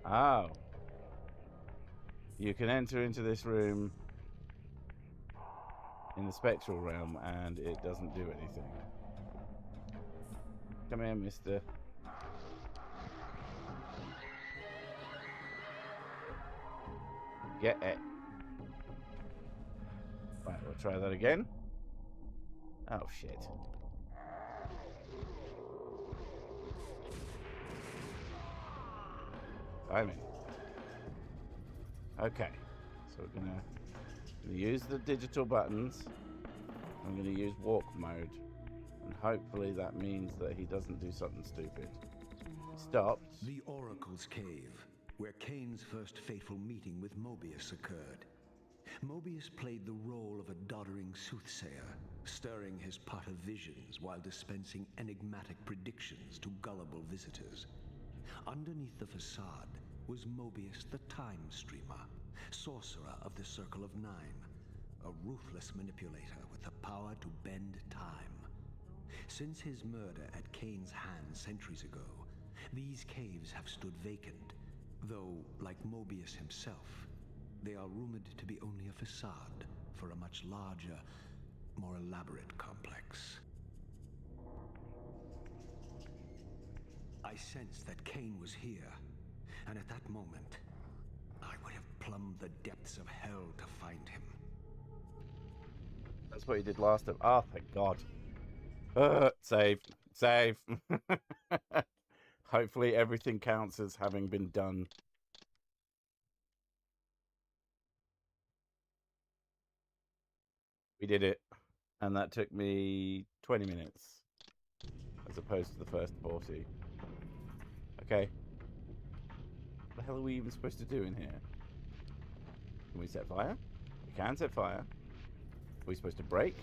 Oh. You can enter into this room in the spectral realm and it doesn't do anything. Come here, mister. Get it. Right, we'll try that again. Oh, shit. Timing. Okay, so we're gonna use the digital buttons. I'm gonna use walk mode, and hopefully that means that he doesn't do something stupid. He stopped. The Oracle's Cave, where Kain's first fateful meeting with Mobius occurred. Mobius played the role of a doddering soothsayer, stirring his pot of visions while dispensing enigmatic predictions to gullible visitors. Underneath the facade was Mobius the Time Streamer, sorcerer of the Circle of Nine, a ruthless manipulator with the power to bend time. Since his murder at Kain's hands centuries ago, these caves have stood vacant, though, like Mobius himself, they are rumored to be only a facade, for a much larger, more elaborate complex. I sensed that Kain was here, and at that moment, I would have plumbed the depths of hell to find him. That's what he did last time. Oh, thank God. Save. Save. Hopefully everything counts as having been done. We did it. And that took me 20 minutes. As opposed to the first 40. Okay. What the hell are we even supposed to do in here? Can we set fire? We can set fire. Are we supposed to break?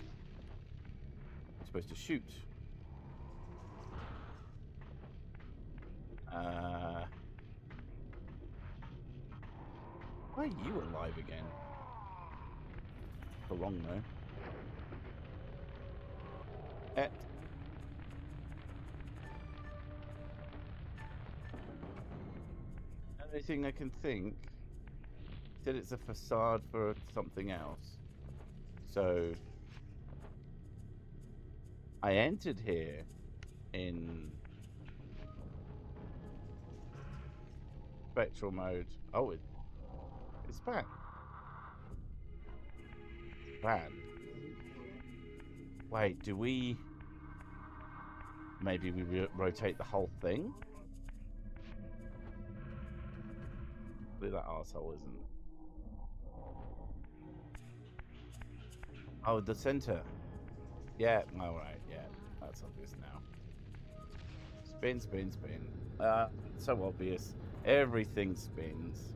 We're supposed to shoot. Why are you alive again? For long though. Only thing I can think that it's a facade for something else. So I entered here in spectral mode. Oh, it's back. Bad. Wait, do we... Maybe we rotate the whole thing? Hopefully that arsehole isn't. Oh, the center. Yeah, alright, yeah. That's obvious now. Spin, spin, spin. So obvious. Everything spins.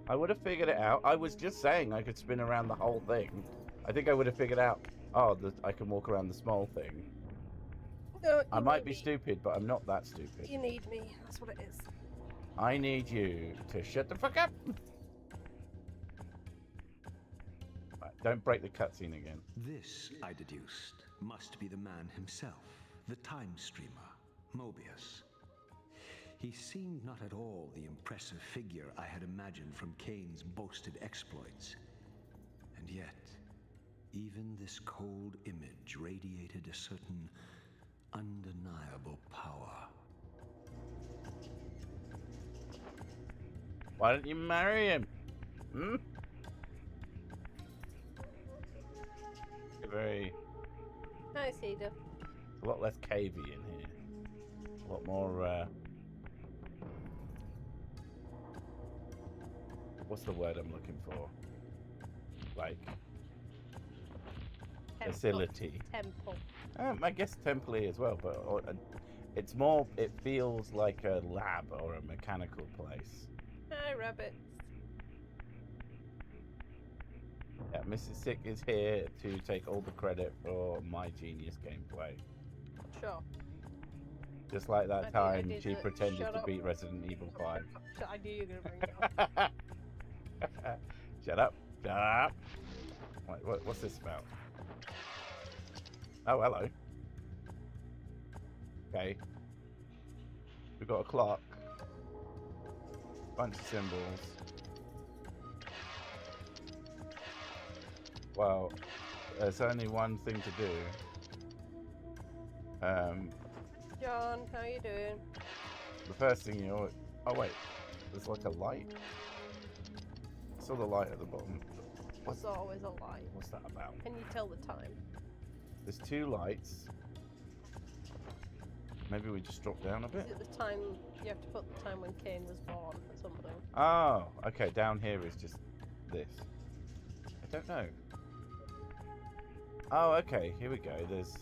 I would have figured it out. I was just saying I could spin around the whole thing. I think I would have figured out, oh, I can walk around the small thing. No, I might be stupid, but I'm not that stupid. You need me. That's what it is. I need you to shut the fuck up. Right, don't break the cutscene again. This, I deduced, must be the man himself, the time streamer, Mobius. He seemed not at all the impressive figure I had imagined from Kain's boasted exploits. And yet, even this cold image radiated a certain undeniable power. Why don't you marry him? Hmm? Very... Hi, Cedar. It's a lot less cavey in here. A lot more, what's the word I'm looking for? Like... Temple. Facility. Temple. I guess temple-y as well, but it's more... It feels like a lab or a mechanical place. Hi, rabbits. Yeah, Mrs. Sick is here to take all the credit for my genius gameplay. Sure. Just like that I time did she it. pretended Shut to up. beat Resident Evil 5. I knew you were going to bring it up. Shut up. Shut up. What's this about? Oh, hello. Okay. We've got a clock. Bunch of symbols. Well, there's only one thing to do. John, how you doing? The first thing you... Oh, wait. There's like a light. I saw the light at the bottom. There's always a light. What's that about? Can you tell the time? There's two lights. Maybe we just drop down a bit? Is it the time... You have to put the time when Kain was born or something? Oh, okay. Down here is just this. I don't know. Oh, okay. Here we go. There's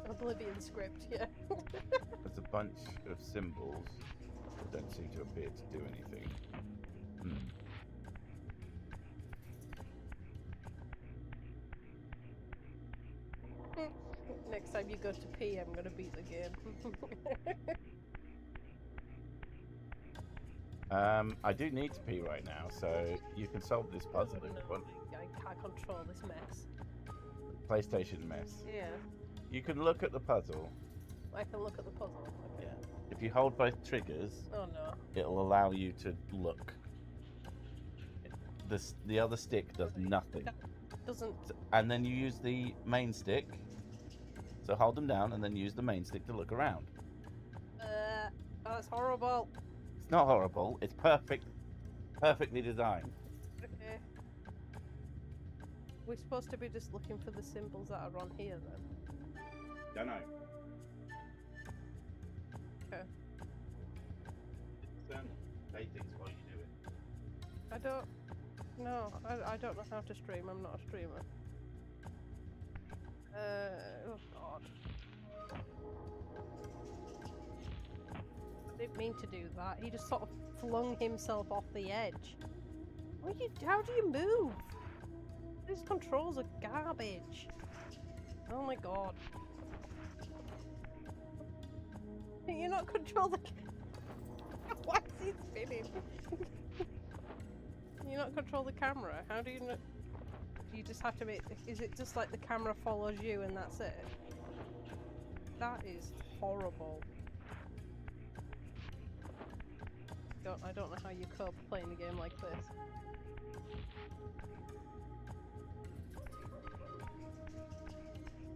Oblivion script, yeah. there's a bunch of symbols that don't seem to appear to do anything. Next time you go to pee, I'm gonna beat the game. I do need to pee right now, so you can solve this puzzle if you want. I can't control this mess. PlayStation mess. Yeah. You can look at the puzzle. I can look at the puzzle. Okay. Yeah. If you hold both triggers, Oh no. it'll allow you to look. The other stick does nothing. That doesn't. And then you use the main stick. So hold them down and then use the main stick to look around. That's horrible. It's not horrible. It's perfectly designed. Okay. We're supposed to be just looking for the symbols that are on here then. Don't know. Okay. Say things while you do it. I don't. No, I don't know how to stream. I'm not a streamer. Oh god. I didn't mean to do that. He just sort of flung himself off the edge. How do you move? These controls are garbage. Oh my god. Can you not control the Why is he spinning? Can you not control the camera? How do you not? You just have to make. Is it just like the camera follows you and that's it? That is horrible. I don't know how you cope playing a game like this.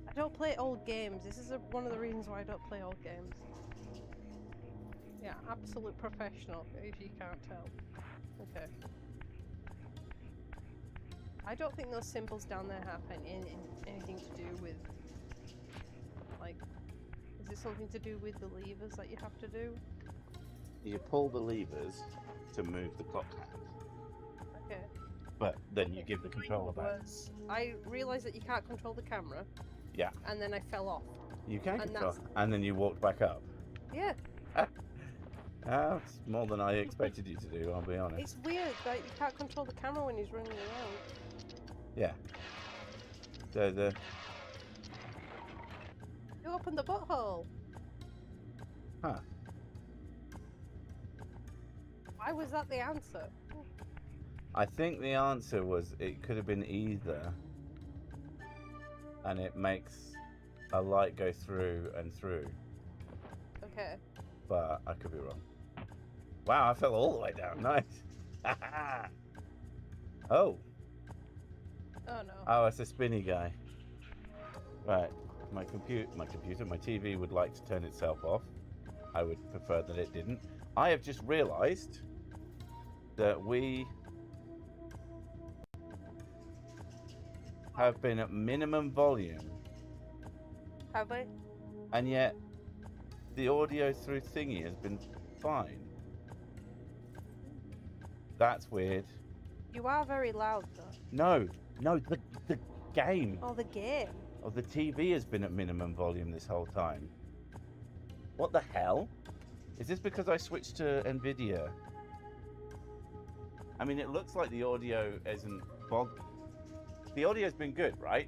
I don't play old games. This is one of the reasons why I don't play old games. Yeah, absolute professional, if you can't tell. Okay. I don't think those symbols down there have anything to do with, like, is it something to do with the levers that you have to do? You pull the levers to move the clock hand. Okay. But then you give the controller back. I realised that you can't control the camera. Yeah. And then I fell off. You can And control. And then you walked back up. Yeah. It's more than I expected you to do, I'll be honest. It's weird that you can't control the camera when he's running around. Yeah. So You opened the butthole. Huh. Why was that the answer? I think the answer was it could have been either. And it makes a light go through and through. Okay. But I could be wrong. Wow, I fell all the way down. Nice. Oh. Oh no. Oh, it's a spinny guy. Right. My TV would like to turn itself off. I would prefer that it didn't. I have just realised that we have been at minimum volume. Have we? And yet the audio through thingy has been fine. That's weird. You are very loud though. No, the game. Oh, the game. Oh, the TV has been at minimum volume this whole time. What the hell? Is this because I switched to Nvidia? I mean, it looks like the audio isn't the audio's been good, right?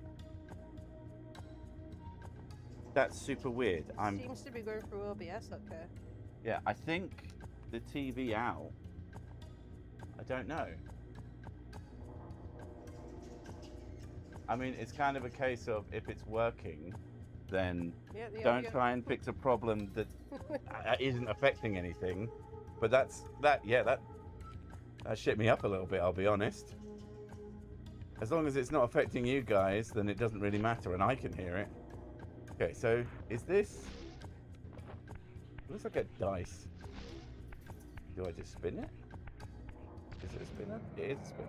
That's super weird. Seems to be going through OBS okay. Yeah, I think the TV out. I don't know. I mean, it's kind of a case of if it's working, then don't try and fix a problem that isn't affecting anything. But that shit me up a little bit, I'll be honest. As long as it's not affecting you guys, then it doesn't really matter and I can hear it. Okay, so is this... It looks like a dice. Do I just spin it? Is it a spinner? It is a spinner.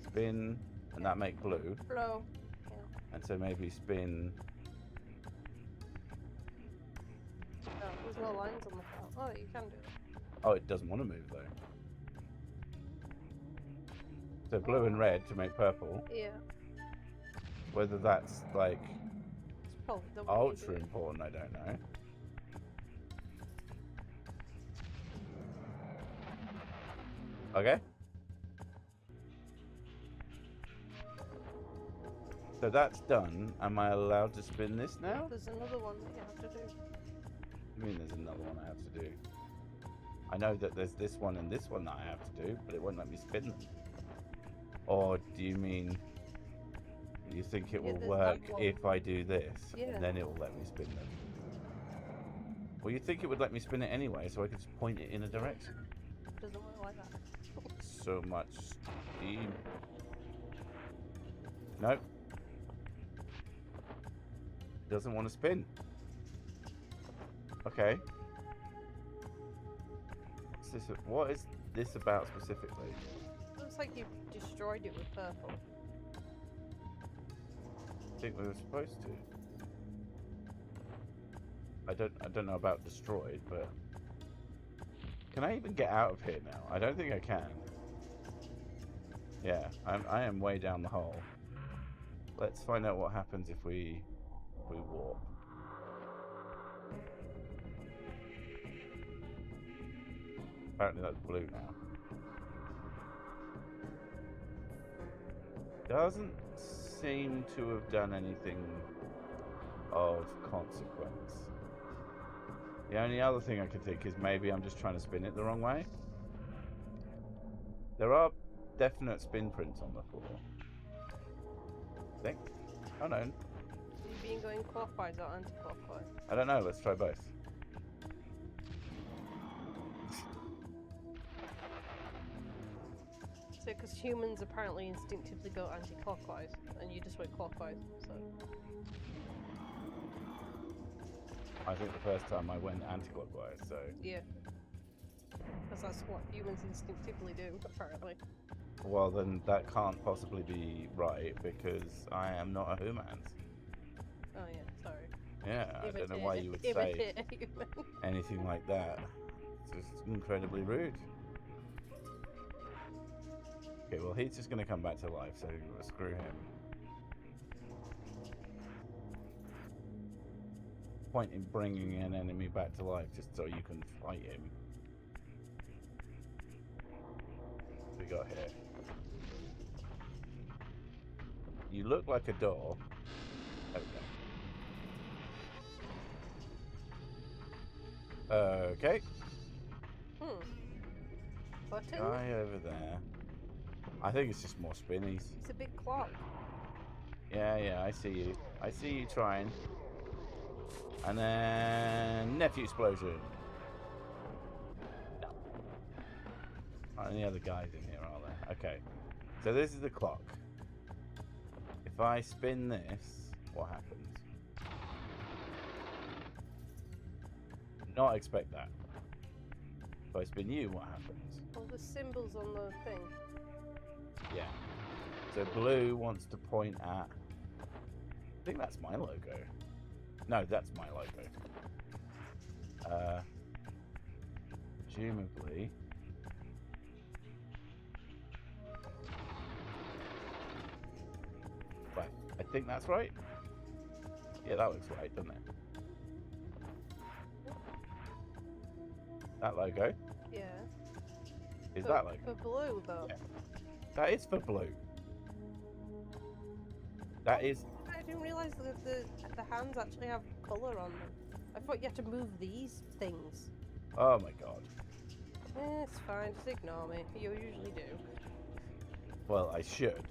Spin, and that make blue. Blow. Yeah. And so maybe spin... No, there's no lines on the file. Oh, you can do it. Oh, it doesn't want to move though. So blue and red to make purple. Yeah. Whether that's like It's probably the way you ultra do it. important, I don't know. Okay. So that's done. Am I allowed to spin this now? There's another one that you have to do. I mean, there's another one I have to do. I know that there's this one and this one that I have to do, but it won't let me spin them. Or do you mean you think it will there's work that one. if I do this, Yeah. and then it will let me spin them? Well, you'd think it would let me spin it anyway, so I could just point it in a direction. Doesn't work like that. So much steam. Nope. Doesn't want to spin. Okay. What is this about specifically? Looks like you destroyed it with purple. I think we were supposed to. I don't know about destroyed, but can I even get out of here now? I don't think I can. Yeah, I am way down the hole. Let's find out what happens if we warp. Apparently that's blue now. Doesn't seem to have done anything of consequence. The only other thing I could think is maybe I'm just trying to spin it the wrong way. There are definite spin prints on the floor. I think. Oh no. So you've been going clockwise or anti-clockwise? I don't know. Let's try both. So, because humans apparently instinctively go anti-clockwise, and you just went clockwise, so... I think the first time I went anti-clockwise, so... Yeah. Because that's what humans instinctively do, apparently. Well, then that can't possibly be right, because I am not a humans. Oh yeah, sorry. Yeah, I don't know why you would say anything like that. It's just incredibly rude. Okay, well, he's just going to come back to life, so screw him. Point in bringing an enemy back to life just so you can fight him. What we got here? You look like a door. There we go. Okay. Button? Guy over there. I think it's just more spinnies. It's a big clock. Yeah, I see you. I see you trying. And then nephew explosion. No. Aren't any other guys in here, are there? Okay. So this is the clock. If I spin this, what happens? Not expect that. If I spin you, what happens? All the symbols on the thing. Yeah. So blue wants to point at... I think that's my logo. No, that's my logo. Presumably... Right, I think that's right. Yeah, that looks right, doesn't it? That logo. Yeah. Is For- that logo? For blue, though. Yeah. That is for blue. That is... I didn't realise that the hands actually have colour on them. I thought you had to move these things. Oh my god. It's fine, just ignore me. You usually do. Well, I should.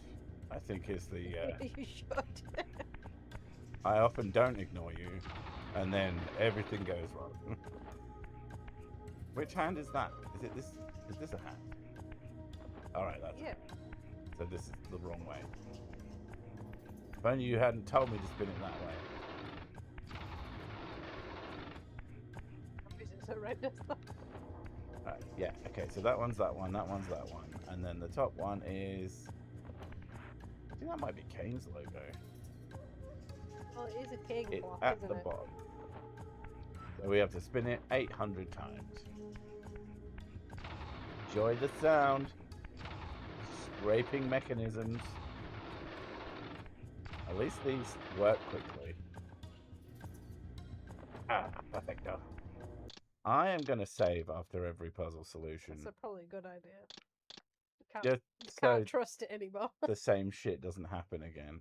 I think is the... You should. I often don't ignore you, and then everything goes wrong. Which hand is that? Is it this? Is this a hand? Alright, that's Yeah. So this is the wrong way. If only you hadn't told me to spin it that way. It's horrendous. Alright, yeah, okay, so that one's that one, that one's that one. And then the top one is... I think that might be Kain's logo. Well, it is a king It's block, at isn't the it? bottom. So we have to spin it 800 times. Enjoy the sound. Scraping mechanisms. At least these work quickly. Ah, perfecto. I am going to save after every puzzle solution. That's probably a good idea. You Just can't so trust it anymore. the same shit doesn't happen again.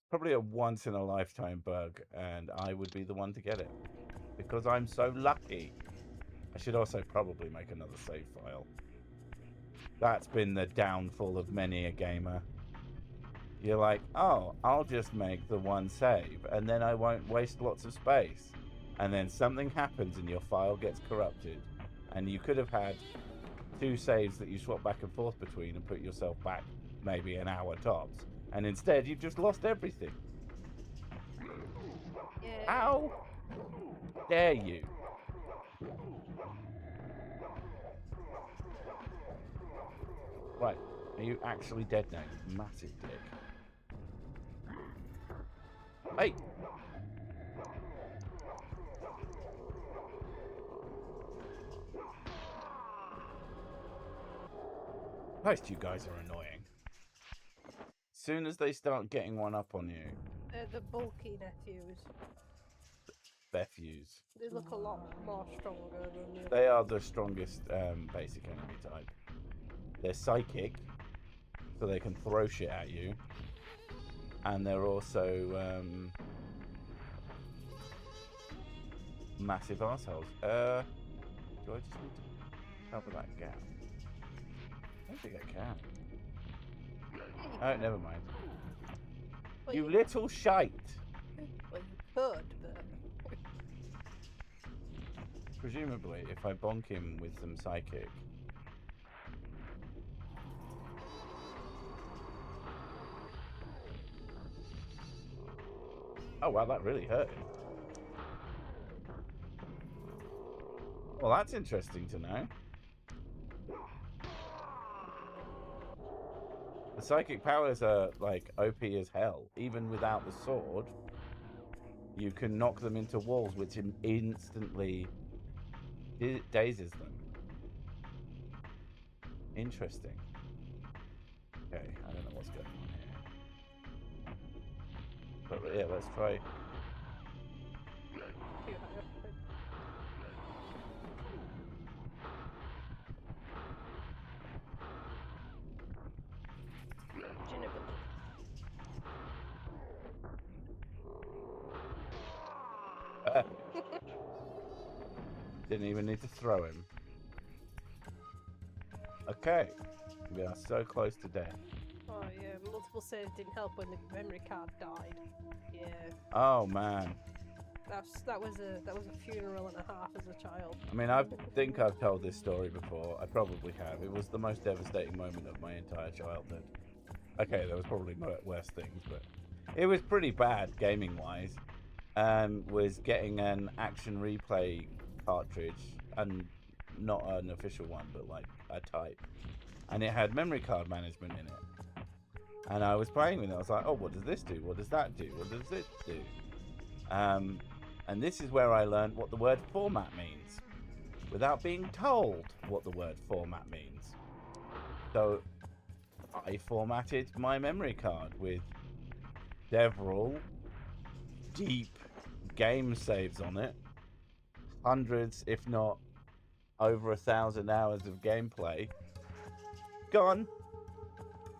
Probably a once in a lifetime bug, and I would be the one to get it. Because I'm so lucky. I should also probably make another save file. That's been the downfall of many a gamer. You're like, oh, I'll just make the one save, and then I won't waste lots of space. and then something happens and your file gets corrupted, and you could have had 2 saves that you swap back and forth between and put yourself back maybe an hour tops, and instead you've just lost everything. Yeah. How dare you? Right, are you actually dead now, you massive dick? Hey! Most you guys are annoying. As soon as they start getting one up on you, They're the bulky nephews. Bethus. They look a lot more stronger than the They are the strongest basic enemy type. They're psychic, so they can throw shit at you. And they're also massive assholes. Do I just need to cover that gap? I don't think I can. Oh, never mind. Well, You little shite! Well, you could, but... Presumably, if I bonk him with some psychic... Oh wow, that really hurt him. Well, that's interesting to know. The psychic powers are, like, OP as hell. Even without the sword, you can knock them into walls, which instantly dazes them. Interesting. Okay, I don't know what's going on here. But yeah, let's try. Didn't even need to throw him. Okay. We are so close to death. Oh yeah, multiple saves didn't help when the memory card died. Yeah. Oh man. That was a funeral and a half as a child. I mean, I think I've told this story before. I probably have. It was the most devastating moment of my entire childhood. Okay, there was probably worse things, but it was pretty bad gaming-wise. Was getting an action replay cartridge, and not an official one, but like a type, and it had memory card management in it. And I was playing with it. I was like, "Oh, what does this do? What does that do? What does it do?" And this is where I learned what the word format means, without being told what the word format means. So I formatted my memory card with several deep game saves on it, hundreds, if not over 1,000 hours of gameplay gone.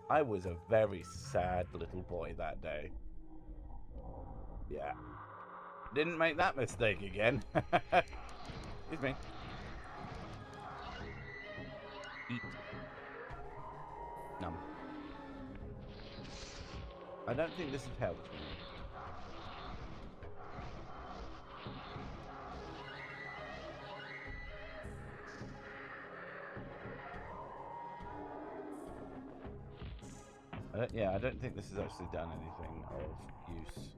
I was a very sad little boy that day. Yeah. Didn't make that mistake again. Excuse me. Eat. Num. I don't think this has helped me. Yeah, I don't think this has actually done anything of use.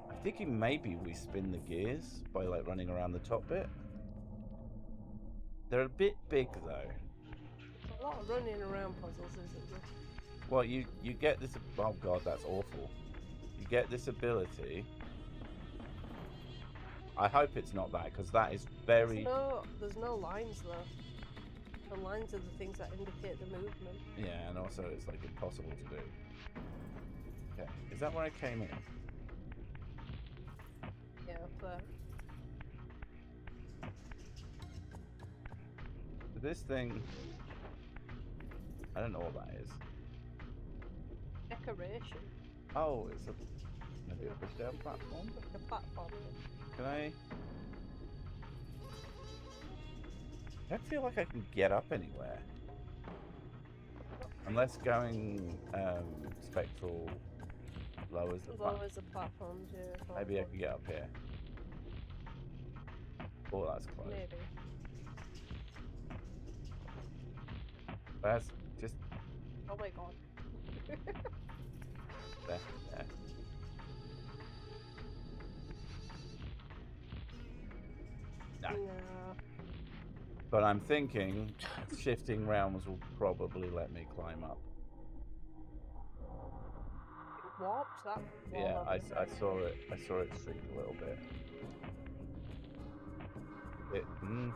I'm thinking maybe we spin the gears by like running around the top bit. They're a bit big though. It's a lot of running around puzzles, isn't there? Well, you get this. Oh god, that's awful. You get this ability. I hope it's not that, because that is very. There's no lines though. The lines are the things that indicate the movement. Yeah, and also it's like impossible to do. Okay, is that where I came in? Yeah, up there. So this thing, I don't know what that is. Decoration. Oh, it's maybe a push-down platform. Like a platform. Can I? I don't feel like I can get up anywhere. Unless going spectral lowers the platform. Lowers the platforms, yeah. Maybe I can get up here. Oh, that's close. Maybe. That's just Oh my god. there. No. No. But I'm thinking shifting realms will probably let me climb up. It warped that wall Yeah, over I the saw it. I saw it sink a little bit. It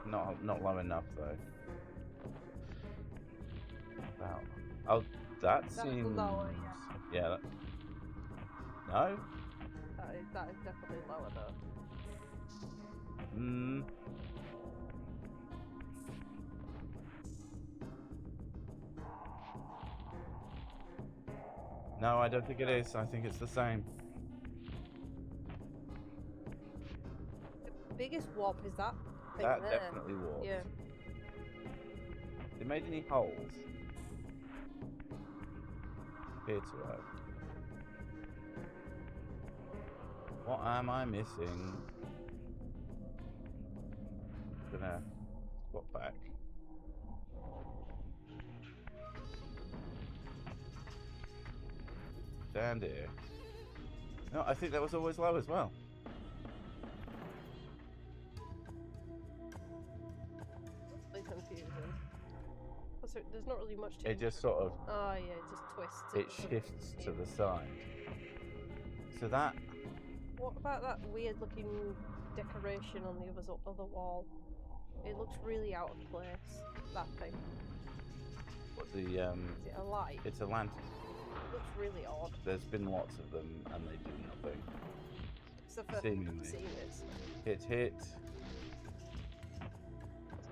not low enough though. Wow. Oh, that seems. lower, Yeah. No. That is definitely lower though. No, I don't think it is. I think it's the same. The biggest warp is that thing That there. definitely warped. Yeah. They made any holes? Appear to have. What am I missing? Gonna swap back. Stand here. No, I think that was always low as well. Really confusing. So there's not really much to It just sort of Oh yeah, it just twists. it shifts to the side. So that What about that weird looking decoration on the other wall? It looks really out of place. That thing. what the Is it a light? it's a lantern. It looks really odd. There's been lots of them and they do nothing. It's the first Seemingly. time I've seen this. Hit.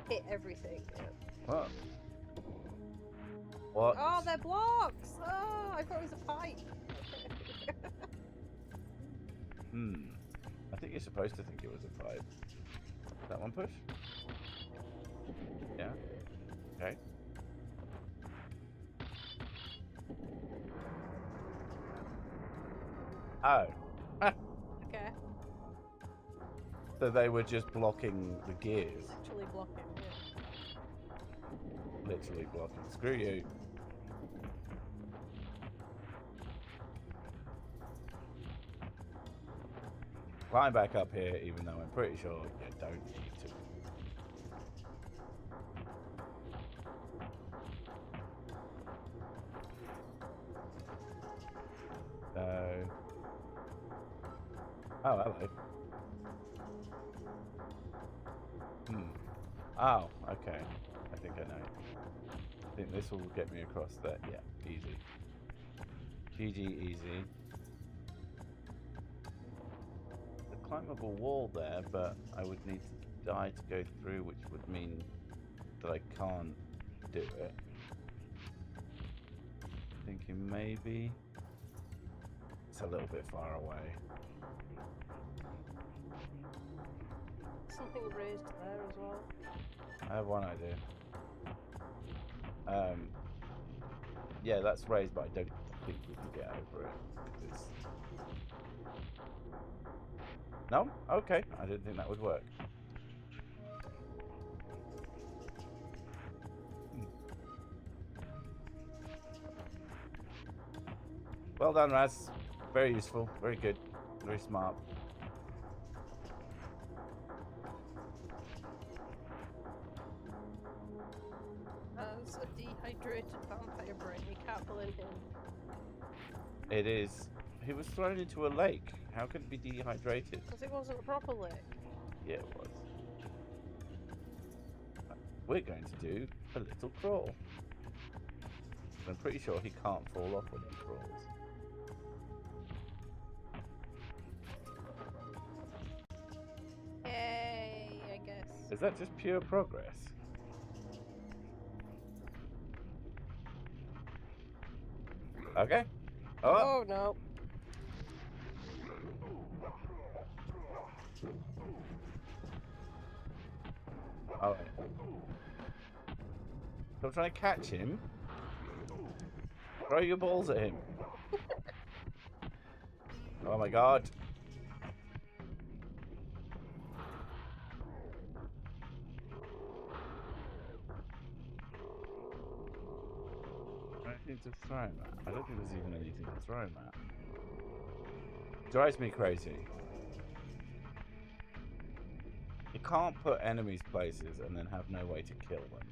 Hit everything. Yeah. What? What? Oh, they're blocks! Oh, I thought it was a pipe. I think you're supposed to think it was a 5. That one push? Yeah. Okay. Oh. Okay. So they were just blocking the gears. Actually blocking, yeah. Literally blocking. Screw you. Climb back up here, even though I'm pretty sure you don't need to. So... Oh, hello. Oh, okay. I think I know. I think this will get me across there. Yeah, easy. GG, easy. A climbable wall there, but I would need to die to go through, which would mean that I can't do it. Thinking maybe it's a little bit far away. Something raised there as well. I have one idea. Yeah, that's raised, but I don't think we can get over it. Because... No? Okay. I didn't think that would work. Well done, Raz. Very useful. Very good. Very smart. As a dehydrated vampire brain, you can't blame him. It is. He was thrown into a lake. How could it be dehydrated? Because it wasn't a proper lake. Yeah, it was. We're going to do a little crawl. I'm pretty sure he can't fall off when he crawls. Yay, I guess. Is that just pure progress? Okay. Oh! Oh no. Oh. Don't try to catch him. Throw your balls at him. Oh my god. anything to throw him at? I don't think there's even anything to throw him at. Drives me crazy. You can't put enemies places and then have no way to kill them.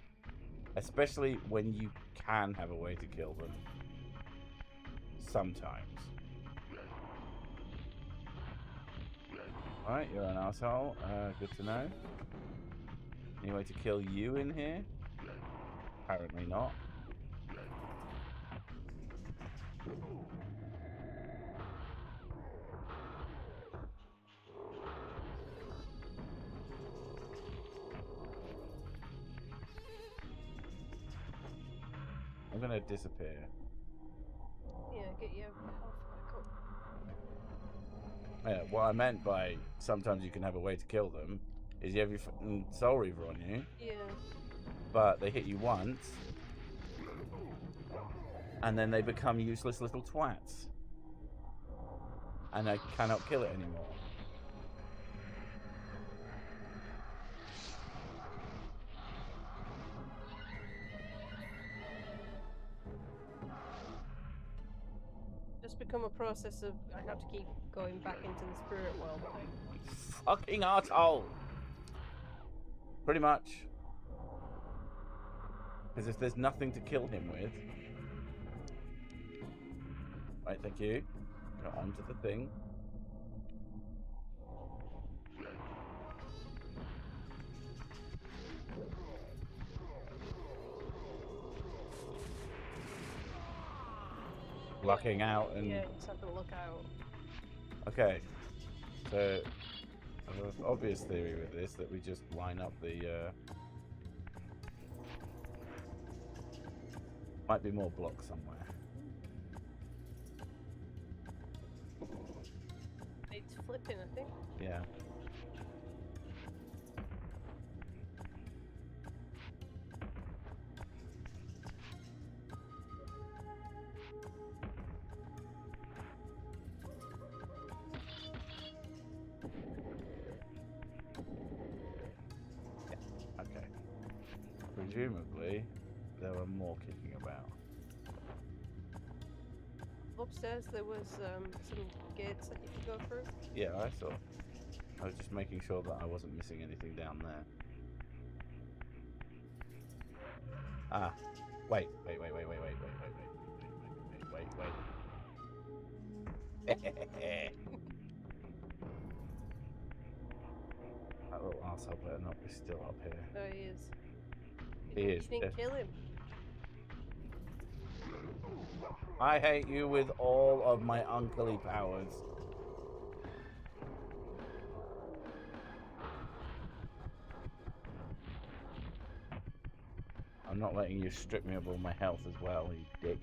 Especially when you can have a way to kill them. Sometimes. Alright, you're an asshole. Good to know. Any way to kill you in here? Apparently not. I'm gonna disappear. Yeah, get your health back up. Yeah, what I meant by sometimes you can have a way to kill them is you have your fucking Soul Reaver on you, Yeah. but they hit you once, and then they become useless little twats. And I cannot kill it anymore. Just become a process of I have to keep going back into the spirit world thing. Fucking arsehole! Pretty much. Because if there's nothing to kill him with... Right, thank you. Go on to the thing. Lucking out and... Yeah, you just have to look out. Okay. So, I have an obvious theory with this, that we just line up the... Might be more blocks somewhere. It's flipping, I think. Yeah. Okay. Presumably, there are more kicking about. Upstairs there was some gates that you could go through. Yeah, I saw. I was just making sure that I wasn't missing anything down there. Ah, wait. That little arsehole better not be still up here. Oh, he is. He is. You didn't kill him. I hate you with all of my uncly powers. I'm not letting you strip me of all my health as well, you dick.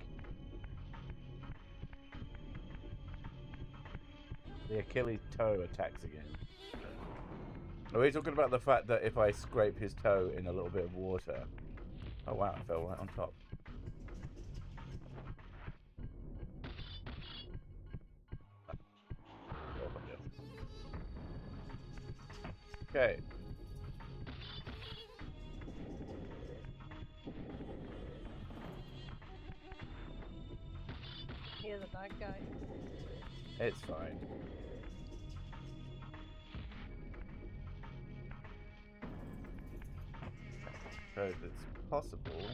The Achilles toe attacks again. Are we talking about the fact that if I scrape his toe in a little bit of water... Oh wow, I fell right on top. Okay. You're the bad guy. It's fine. So it's possible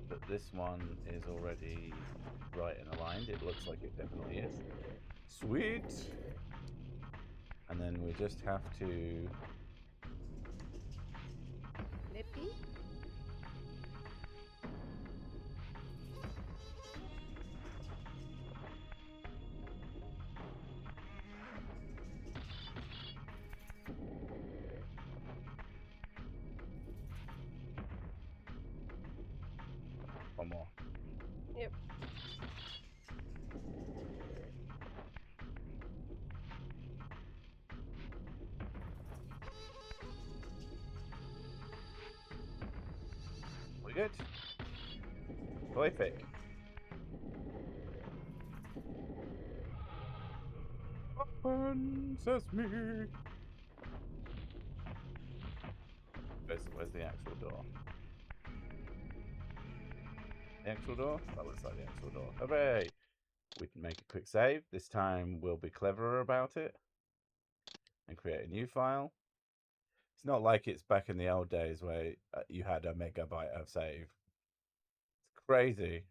that this one is already right and aligned. It looks like it definitely is. Sweet! And then we just have to... Nippy? One more. Yep. We good? Perfect. Open sesame. Where's the actual door? The actual door? That looks like the actual door. Hooray! We can make a quick save. This time we'll be cleverer about it. And create a new file. It's not like it's back in the old days where you had a megabyte of save. It's crazy.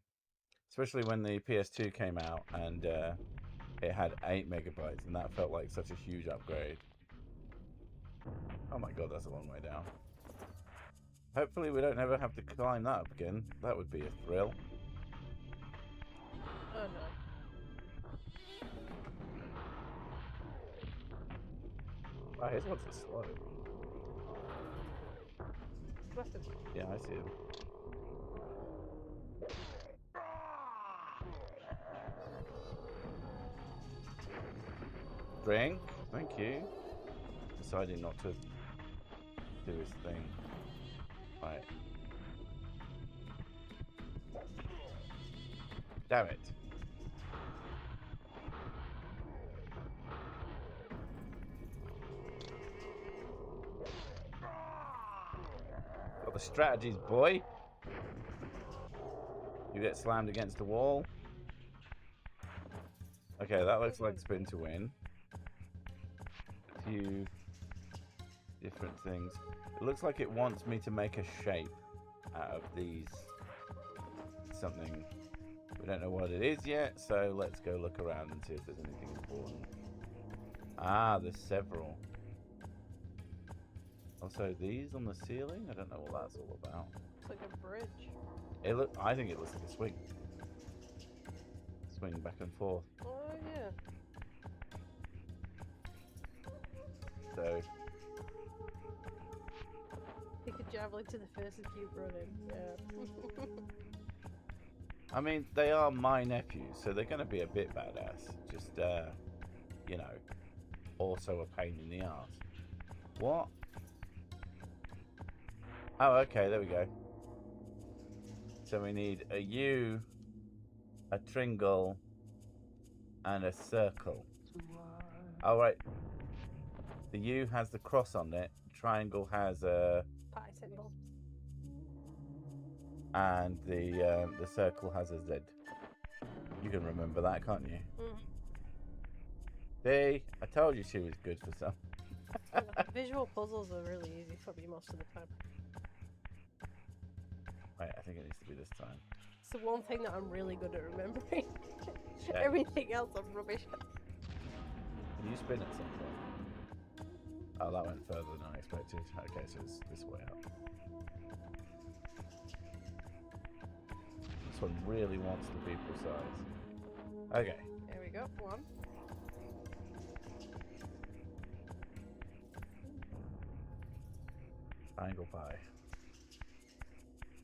Especially when the PS2 came out and it had 8 megabytes, and that felt like such a huge upgrade. Oh my god, that's a long way down. Hopefully we don't ever have to climb that up again. That would be a thrill. Oh no. Oh, here's one's a slow. Weapon. Yeah, I see him. Drink, thank you. Deciding not to do his thing. Right. Damn it. Got the strategies, boy. You get slammed against the wall. Okay, that looks like spin to win. A few different things. It looks like it wants me to make a shape out of these. Something. We don't know what it is yet, so let's go look around and see if there's anything important. Ah, there's several. Also, these on the ceiling? I don't know what that's all about. It's like a bridge. I think it looks like a swing. Swing back and forth. Oh yeah. So, Pick a javelin to the face and keep running. Yeah. I mean, they are my nephews, so they're going to be a bit badass. Just, you know, also a pain in the ass. What? Oh, okay, there we go. So we need a U, a tringle, and a circle. Oh, right. The U has the cross on it. Triangle has a... Pie symbol. And the circle has a Z. You can remember that, can't you? Mm. See? I told you she was good for some. Visual puzzles are really easy for me most of the time. Right, I think it needs to be this time. It's the one thing that I'm really good at remembering. Yeah. Everything else I'm rubbish at. Can you spin at some point? Oh, that went further than I expected. Okay, so it's this way up. This one really wants to be precise. Okay. There we go. One. Triangle pie.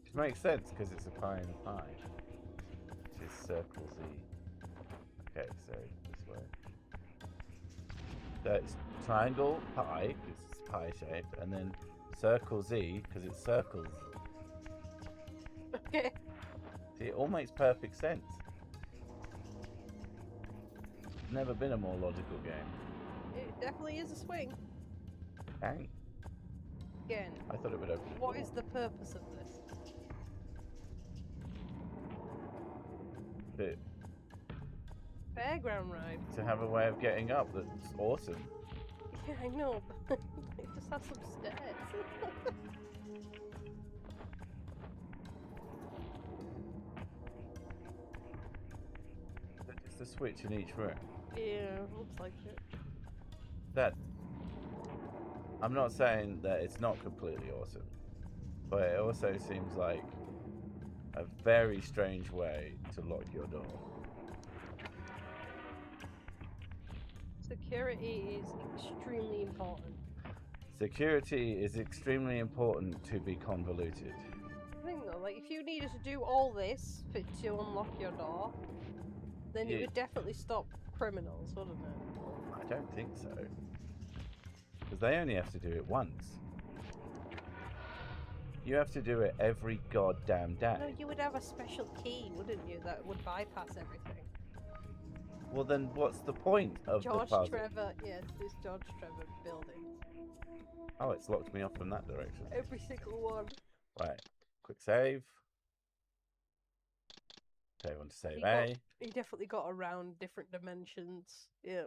Which makes sense because it's a pie in a pie. Which is circle Z. Okay, so this way. So it's triangle pie because it's pie shaped, and then circle Z because it's circles. Okay. See, it all makes perfect sense. Never been a more logical game. It definitely is a swing. Dang. Again, I thought it would open. what is the purpose of this? Fairground ride. To have a way of getting up that's awesome. Yeah, I know, but it just has some stairs. It's the switch in each room. Yeah, looks like it. That I'm not saying that it's not completely awesome, but it also seems like a very strange way to lock your door. Security is extremely important. Security is extremely important to be convoluted. I think though, like if you needed to do all this to unlock your door, then it would definitely stop criminals, wouldn't it? I don't think so. Because they only have to do it once. You have to do it every goddamn day. No, you would have a special key, wouldn't you, that would bypass everything. Well, then what's the point of the George puzzle? Trevor, yes, this George Trevor building. Oh, it's locked me off from that direction. Every single one. Right, quick save. So I want to say He hey. definitely got around different dimensions. Yeah.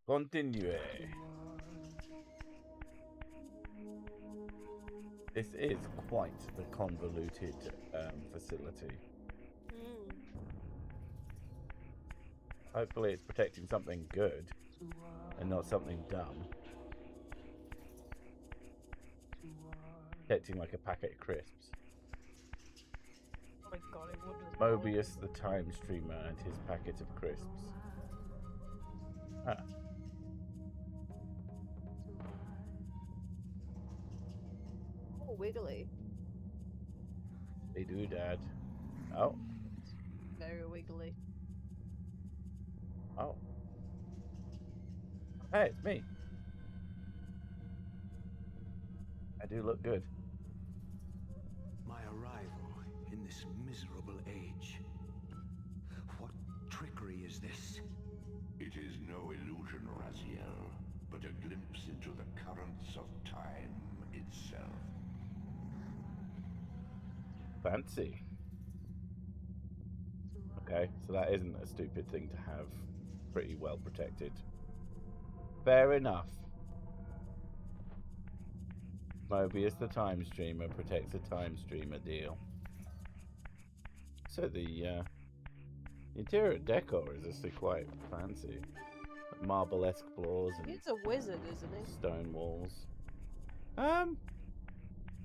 Continue. This is quite the convoluted facility. Mm. Hopefully it's protecting something good and not something dumb. Protecting like a packet of crisps. Oh my god, it would just Mobius the time streamer and his packet of crisps. Ah. Oh, wiggly. They do, Dad. Oh. Very wiggly. Oh. Hey, it's me. I do look good. My arrival in this miserable age. What trickery is this? It is no illusion, Raziel, but a glimpse into the currents of time itself. Fancy. Okay, so that isn't a stupid thing to have. Pretty well protected. Fair enough. Mobius the time streamer protects a time streamer deal. So the interior decor is actually quite fancy. Marble-esque floors and He's a wizard, isn't he? stone walls.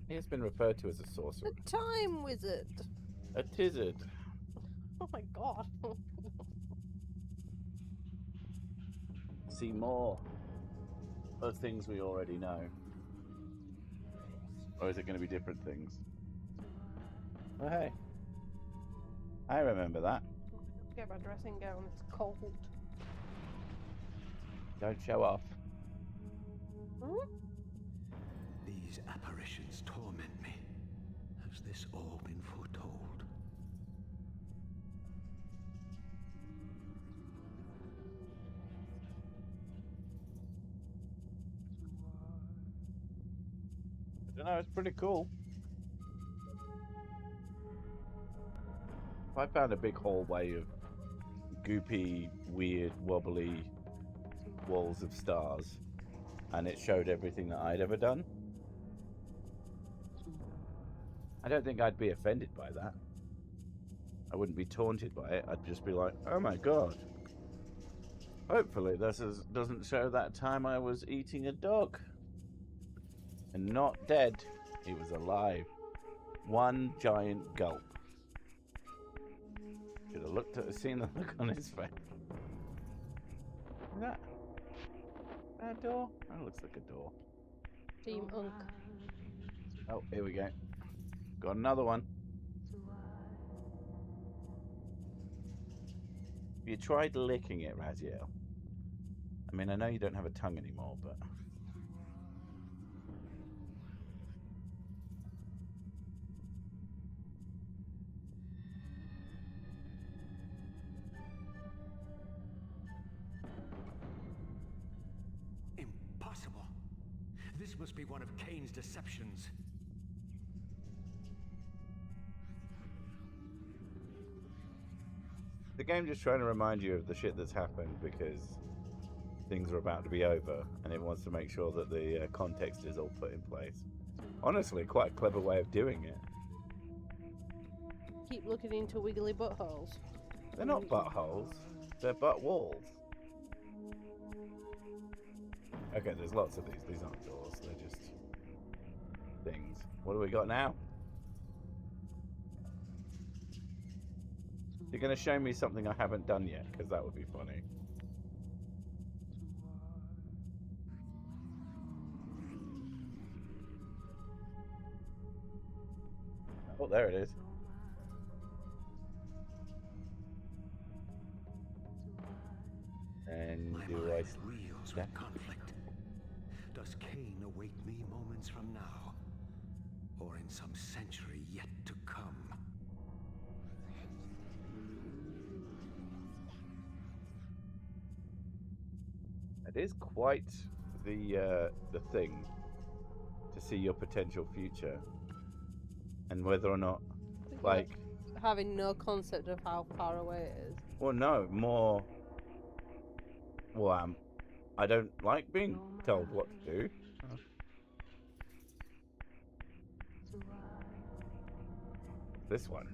He has been referred to as a sorcerer. The time wizard. A tizzard. Oh my god. See more of things we already know. Or is it going to be different things? Oh, hey. I remember that. Get my dressing gown, it's cold. Don't show off. Hmm? These apparitions torment me. Has this all been foretold? I don't know, it's pretty cool. I found a big hallway of goopy, weird, wobbly walls of stars, and it showed everything that I'd ever done. I don't think I'd be offended by that. I wouldn't be taunted by it. I'd just be like, oh my god. Hopefully this doesn't show that time I was eating a dog. And not dead. He was alive. One giant gulp. Should have seen the look on his face. Is that a door? That looks like a door. Team Unk. Oh, here we go. Got another one. Have you tried licking it, Raziel? I mean, I know you don't have a tongue anymore, but... Impossible. This must be one of Kain's deceptions. The game just trying to remind you of the shit that's happened because things are about to be over, and it wants to make sure that the context is all put in place. Honestly, quite a clever way of doing it. Keep looking into wiggly buttholes. They're not buttholes, they're butt walls. Okay, there's lots of these. These aren't doors, they're just things. What do we got now? You're going to show me something I haven't done yet, because that would be funny. Oh, there it is. And My do mind I... reels with conflict. Does Kain await me moments from now? Or in some century yet to come? It is quite the thing to see your potential future and whether or not, You're like, having no concept of how far away it is. well, no, more. Well, I don't like being told what to do. This one.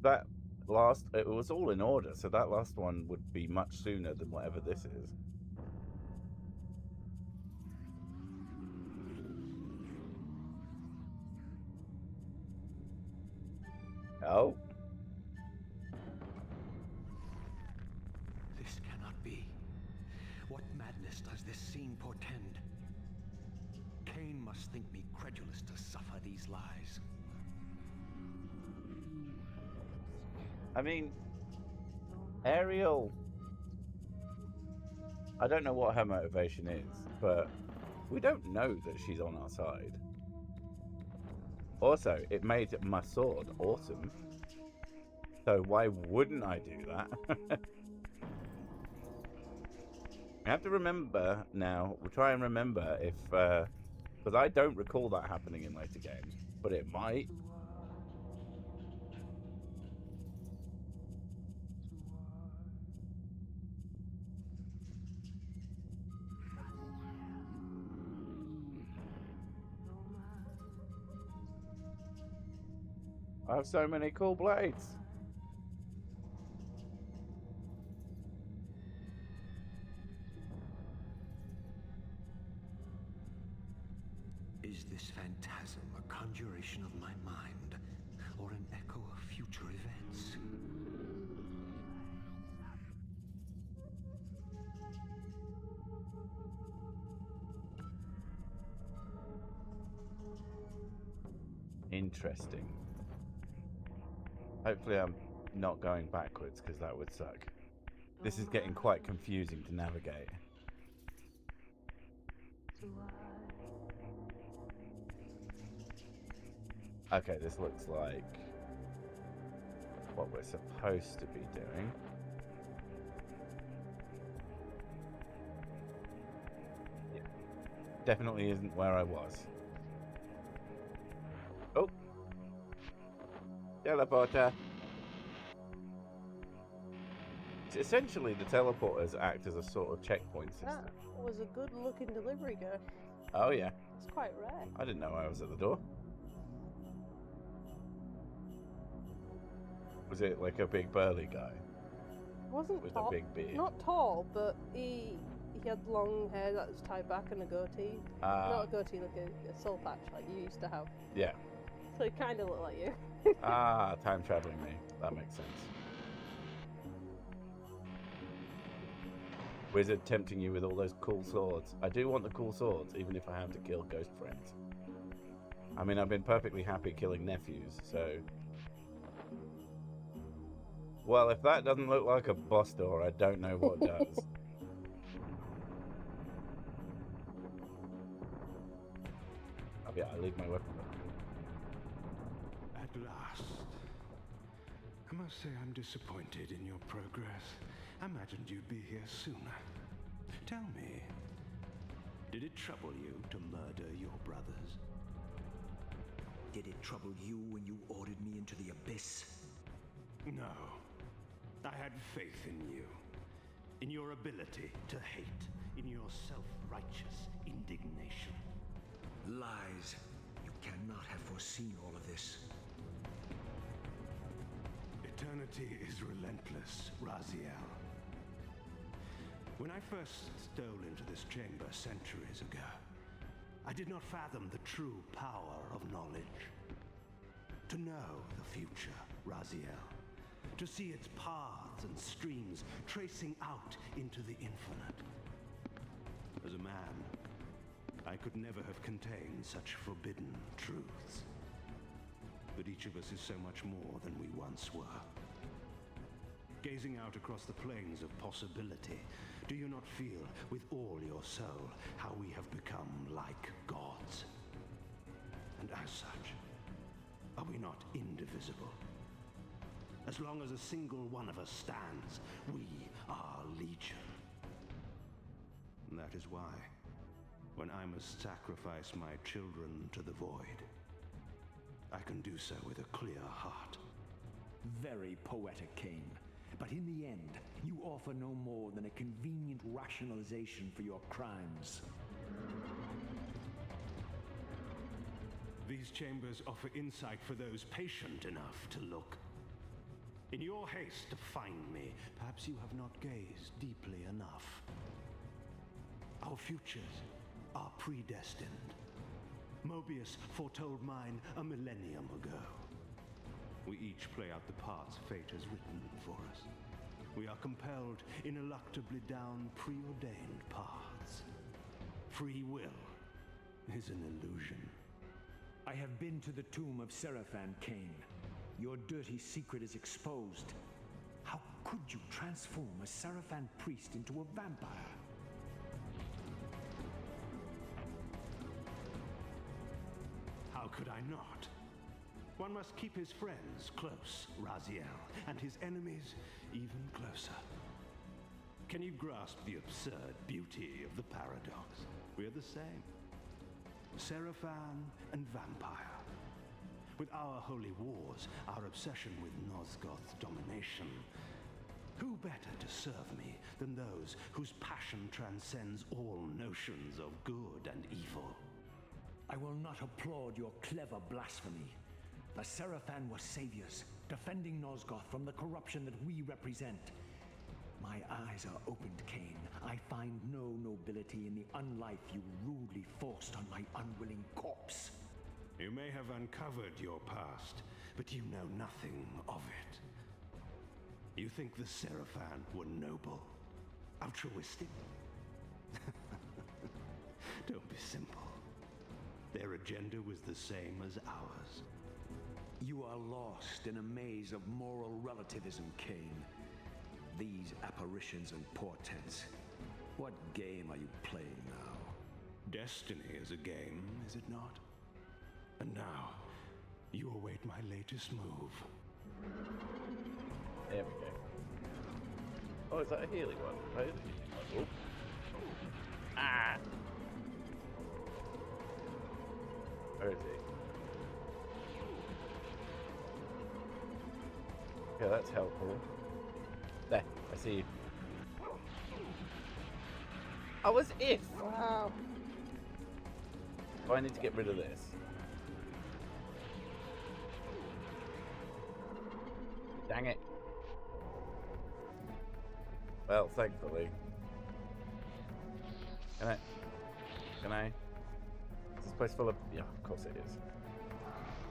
That last, it was all in order, so that last one would be much sooner than whatever this is. Oh. This cannot be. What madness does this scene portend? Kain must think me credulous to suffer these lies. I mean, Ariel, I don't know what her motivation is, but we don't know that she's on our side. Also, it made my sword awesome. So why wouldn't I do that? I have to remember now, we'll try and remember if, because I don't recall that happening in later games, but it might. I have so many cool blades. Is this phantasm a conjuration of my mind, or an echo of future events? Interesting. Hopefully I'm not going backwards, because that would suck. This is getting quite confusing to navigate. Okay, this looks like what we're supposed to be doing. Yeah. Definitely isn't where I was. Oh! Teleporter! Essentially, the teleporters act as a sort of checkpoint system. That was a good-looking delivery guy. Oh, yeah. It's quite rare. I didn't know I was at the door. Was it like a big burly guy? Wasn't with tall, a big beard? not tall, but he had long hair that was tied back and a goatee. Not a goatee, like a soul patch like you used to have. Yeah. So he kind of looked like you. Time traveling me. That makes sense. Wizard tempting you with all those cool swords. I do want the cool swords, even if I have to kill ghost friends. I mean, I've been perfectly happy killing nephews, so... Well, if that doesn't look like a boss door, I don't know what does. Oh yeah, I leave my weapon behind. At last. I must say I'm disappointed in your progress. I imagined you'd be here sooner. Tell me, did it trouble you to murder your brothers? Did it trouble you when you ordered me into the abyss? No. I had faith in you. In your ability to hate. In your self-righteous indignation. Lies. You cannot have foreseen all of this. Eternity is relentless, Raziel. When I first stole into this chamber centuries ago, I did not fathom the true power of knowledge. To know the future, Raziel. To see its paths and streams tracing out into the infinite. As a man, I could never have contained such forbidden truths. But each of us is so much more than we once were. Gazing out across the plains of possibility, do you not feel with all your soul how we have become like gods? And as such, are we not indivisible? As long as a single one of us stands, we are legion. And that is why when I must sacrifice my children to the void. I can do so with a clear heart. Very poetic, Kain. But in the end, you offer no more than a convenient rationalization for your crimes. These chambers offer insight for those patient enough to look. In your haste to find me, perhaps you have not gazed deeply enough. Our futures are predestined. Mobius foretold mine a millennium ago. We each play out the parts fate has written for us. We are compelled ineluctably down preordained paths. Free will is an illusion. I have been to the tomb of Seraphan, Kain. Your dirty secret is exposed. How could you transform a Seraphan priest into a vampire? How could I not? One must keep his friends close, Raziel, and his enemies even closer. Can you grasp the absurd beauty of the paradox? We're the same. Seraphan and vampire. With our holy wars, our obsession with Nosgoth's domination, who better to serve me than those whose passion transcends all notions of good and evil? I will not applaud your clever blasphemy. The Seraphan were saviors, defending Nosgoth from the corruption that we represent. My eyes are opened, Kain. I find no nobility in the unlife you rudely forced on my unwilling corpse. You may have uncovered your past, but you know nothing of it. You think the Seraphan were noble, altruistic? Don't be simple. Their agenda was the same as ours. You are lost in a maze of moral relativism, Kain. These apparitions and portents. What game are you playing now? Destiny is a game, is it not? And now, you await my latest move. There we go. Oh, is that a healing one? Right? Oh. Ah! Where is he? Okay, that's helpful. There, I see you. I was if! Wow. Oh, I need to get rid of this. Dang it. Well, thankfully. Can I? Is this place full of... Yeah, of course it is.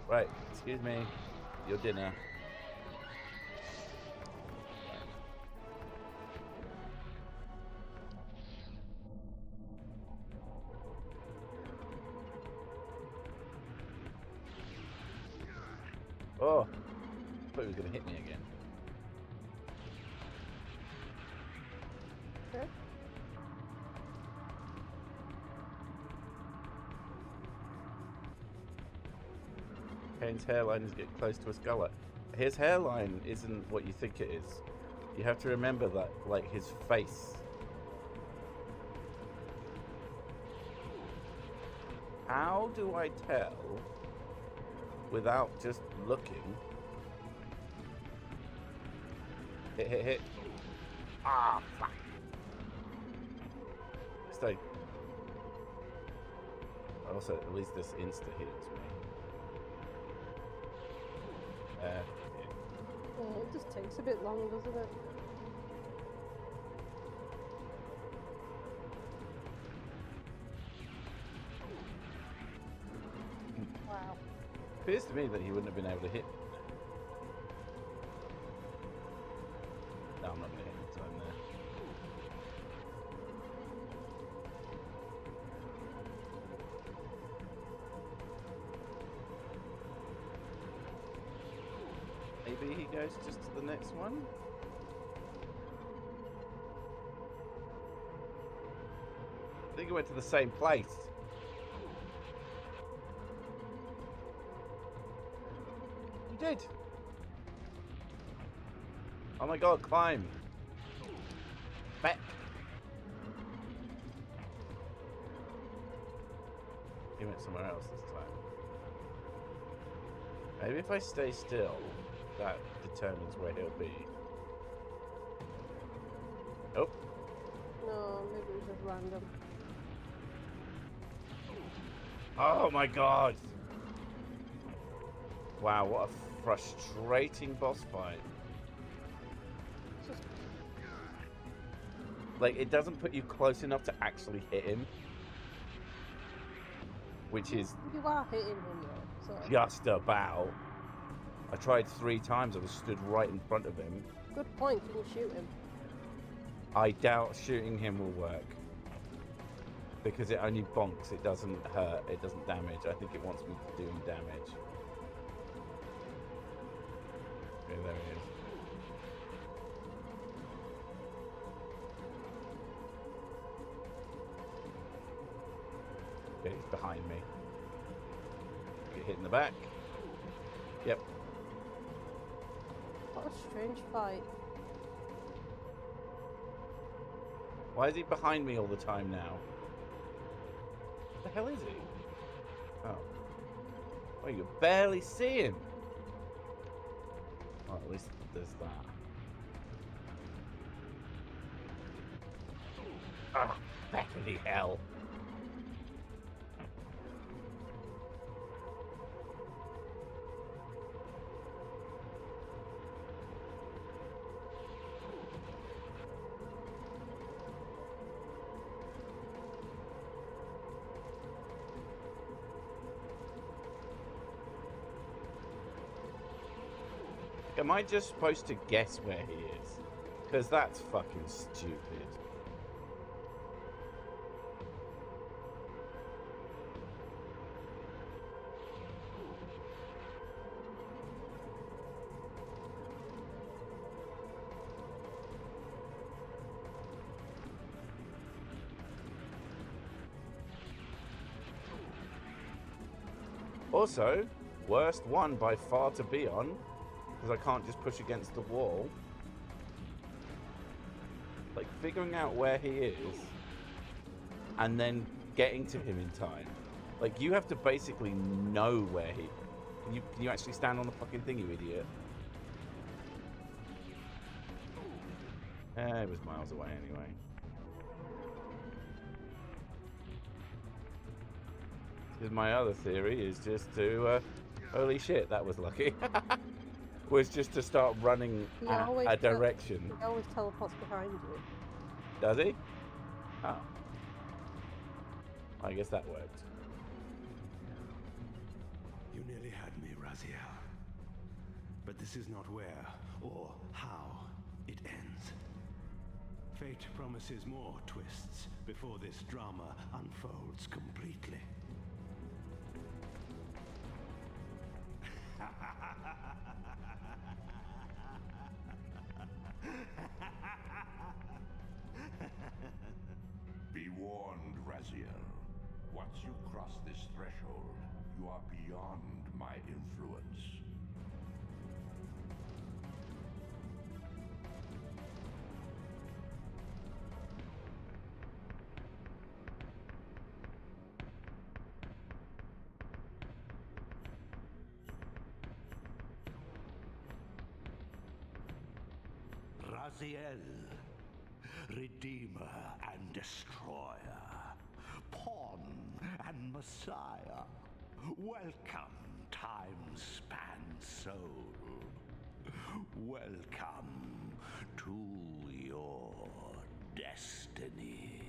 Right, excuse me. Your dinner. Oh, I thought he was going to hit me again. Okay. Kain's hairline is getting close to his gullet. His hairline isn't what you think it is. You have to remember that, like, his face. How do I tell without just looking? Hit, hit, hit. Ah, fuck. Stay. Also, at least this insta hits me. Yeah. Oh, it just takes a bit long, doesn't it? Wow. Appears to me that he wouldn't have been able to hit. No, I'm not going to hit him, so I'm there. Maybe he goes just to the next one? I think he went to the same place. He did. Oh my god, climb. Back. He went somewhere else this time. Maybe if I stay still, that determines where he'll be. Oh. No, maybe it was just random. Oh my god! Wow, what a frustrating boss fight. Just... Like, it doesn't put you close enough to actually hit him. Which is... You are hitting him though, so... just about. I tried 3 times, I was stood right in front of him. Good point, can you shoot him? I doubt shooting him will work. Because it only bonks, it doesn't hurt, it doesn't damage. I think it wants me to do damage. Okay, there he is. Okay, he's behind me. Get hit in the back. Yep. What a strange fight. Why is he behind me all the time now? What the hell is he? Oh. Oh, you can barely see him. Well, at least there's that. Oh, beckily hell. Am I just supposed to guess where he is? Because that's fucking stupid. Also, worst one by far to be on. Because I can't just push against the wall. Like, figuring out where he is and then getting to him in time. Like, you have to basically know where he... Can you actually stand on the fucking thing, you idiot? It was miles away anyway. Because my other theory is just to... holy shit, that was lucky. Was just to start running a direction. He always teleports behind you. Does he? Oh. I guess that worked. You nearly had me, Raziel. But this is not where or how it ends. Fate promises more twists before this drama unfolds completely. Be warned, Raziel. Once you cross this threshold, you are beyond my influence. Raziel, Redeemer and Destroyer, Pawn and Messiah, welcome, time-span soul. Welcome to your destiny.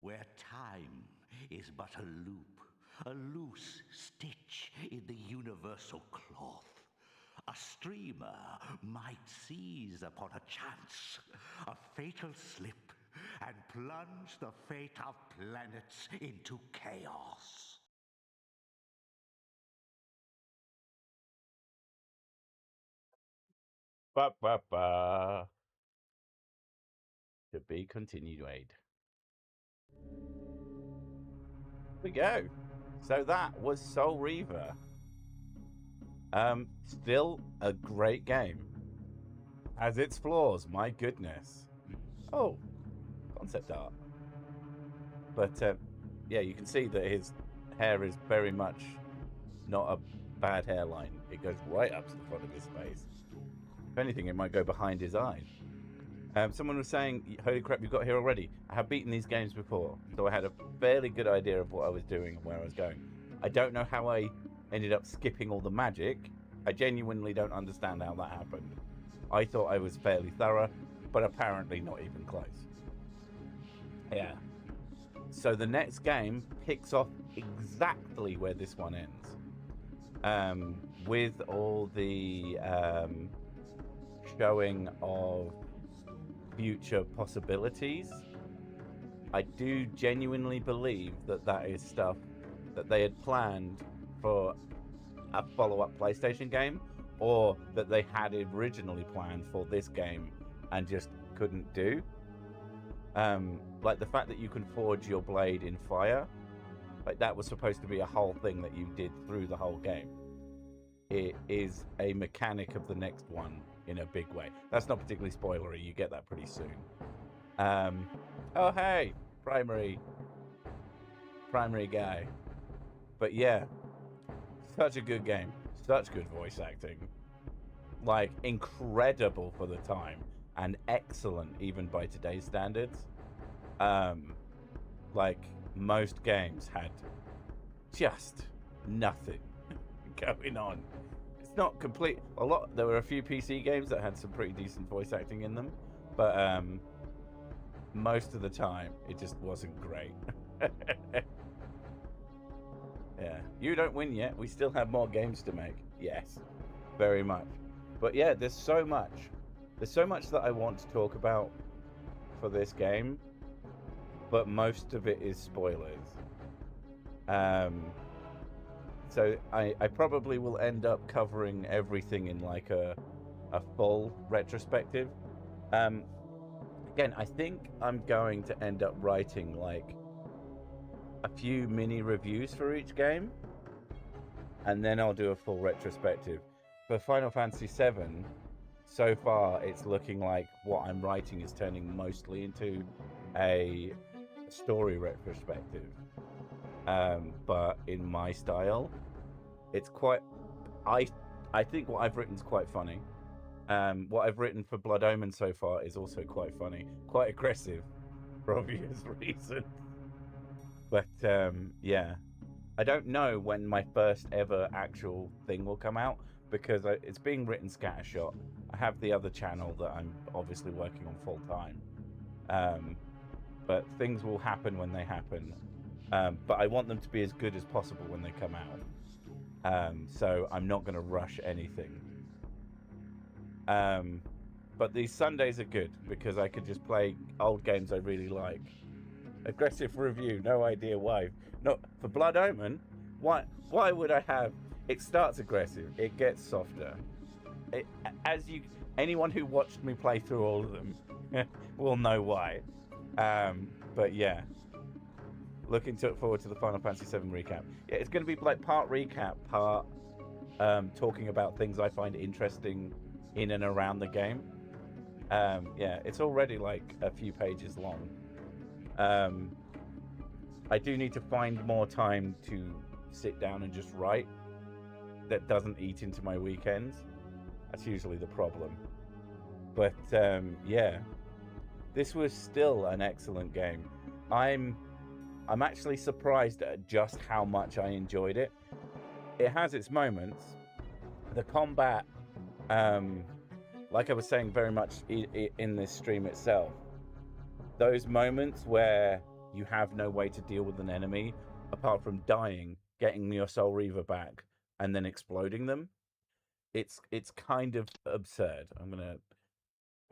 Where time is but a loop, a loose stitch in the universal cloth. A streamer might seize upon a chance, a fatal slip, and plunge the fate of planets into chaos. Ba ba ba. To be continued, Wade. There we go. So that was Soul Reaver. Still a great game. has its flaws. My goodness. Oh, concept art. But yeah, you can see that his hair is very much not a bad hairline. It goes right up to the front of his face. If anything, it might go behind his eyes. Someone was saying, holy crap, you've got here already. I have beaten these games before, so I had a fairly good idea of what I was doing and where I was going. I don't know how I ended up skipping all the magic. I genuinely don't understand how that happened. I thought I was fairly thorough, but apparently not even close. Yeah. So the next game picks off exactly where this one ends. With all the showing of future possibilities. I do genuinely believe that that is stuff that they had planned for a follow-up PlayStation game, or that they had originally planned for this game and just couldn't do. Like the fact that you can forge your blade in fire, like that was supposed to be a whole thing that you did through the whole game. It is a mechanic of the next one in a big way. That's not particularly spoilery. You get that pretty soon. Oh hey, primary guy. But yeah, such a good game. Such good voice acting. Like incredible for the time and excellent even by today's standards. Like most games had just nothing going on. It's not complete. There were a few PC games that had some pretty decent voice acting in them, but most of the time it just wasn't great. Yeah, you don't win yet. We still have more games to make. Yes, very much. But yeah, there's so much that I want to talk about for this game, but most of it is spoilers. So I probably will end up covering everything in like a full retrospective. Again, I think I'm going to end up writing like a few mini reviews for each game, and then I'll do a full retrospective. For Final Fantasy VII, so far it's looking like what I'm writing is turning mostly into a story retrospective. But in my style, it's quite. I think what I've written is quite funny. What I've written for Blood Omen so far is also quite funny, quite aggressive, for obvious reasons. But yeah, I don't know when my first ever actual thing will come out because it's being written scattershot. I have the other channel that I'm obviously working on full time, but things will happen when they happen. But I want them to be as good as possible when they come out. So I'm not going to rush anything. But these Sundays are good because I could just play old games I really like. Aggressive review, no idea why. No, for Blood Omen, why would I have? It starts aggressive, it gets softer. Anyone who watched me play through all of them will know why. But yeah, looking forward to the Final Fantasy VII recap. Yeah, it's going to be like part recap, part talking about things I find interesting in and around the game. Yeah, it's already like a few pages long. I do need to find more time to sit down and just write that doesn't eat into my weekends. That's usually the problem. But yeah, this was still an excellent game. I'm actually surprised at just how much I enjoyed it. It has its moments. The combat, like I was saying very much in this stream itself, those moments where you have no way to deal with an enemy apart from dying, getting your Soul Reaver back, and then exploding them, it's kind of absurd. I'm gonna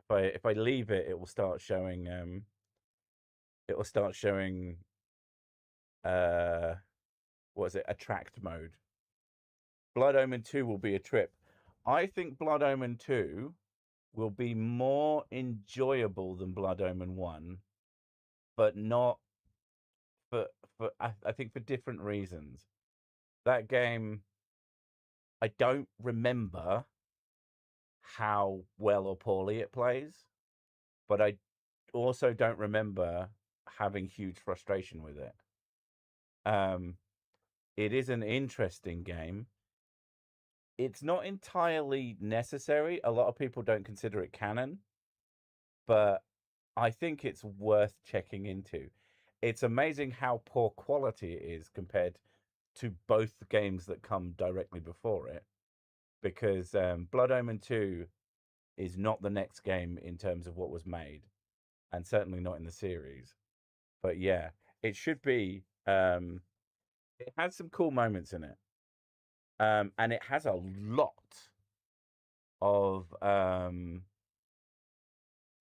if I leave it, it will start showing what is it? Attract mode. Blood Omen 2 will be a trip. I think Blood Omen 2 will be more enjoyable than Blood Omen 1, but not I think for different reasons. That game, I don't remember how well or poorly it plays, but I also don't remember having huge frustration with it. It is an interesting game. It's not entirely necessary. A lot of people don't consider it canon, but I think it's worth checking into. It's amazing how poor quality it is compared to both the games that come directly before it, because Blood Omen 2 is not the next game in terms of what was made, and certainly not in the series. But yeah, it should be. It has some cool moments in it, and it has a lot of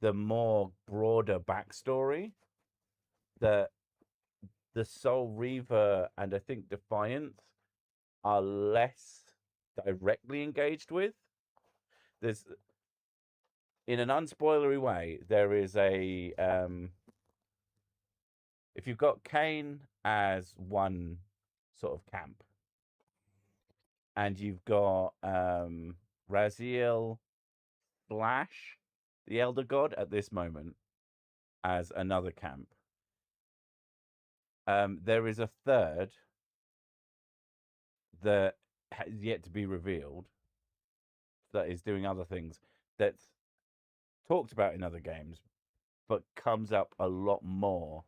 the more broader backstory that the Soul Reaver and I think Defiance are less directly engaged with. There's, in an unspoilery way, there is a if you've got Kain as one sort of camp, and you've got Raziel Flash, the Elder God, at this moment as another camp. There is a third that has yet to be revealed that is doing other things that's talked about in other games, but comes up a lot more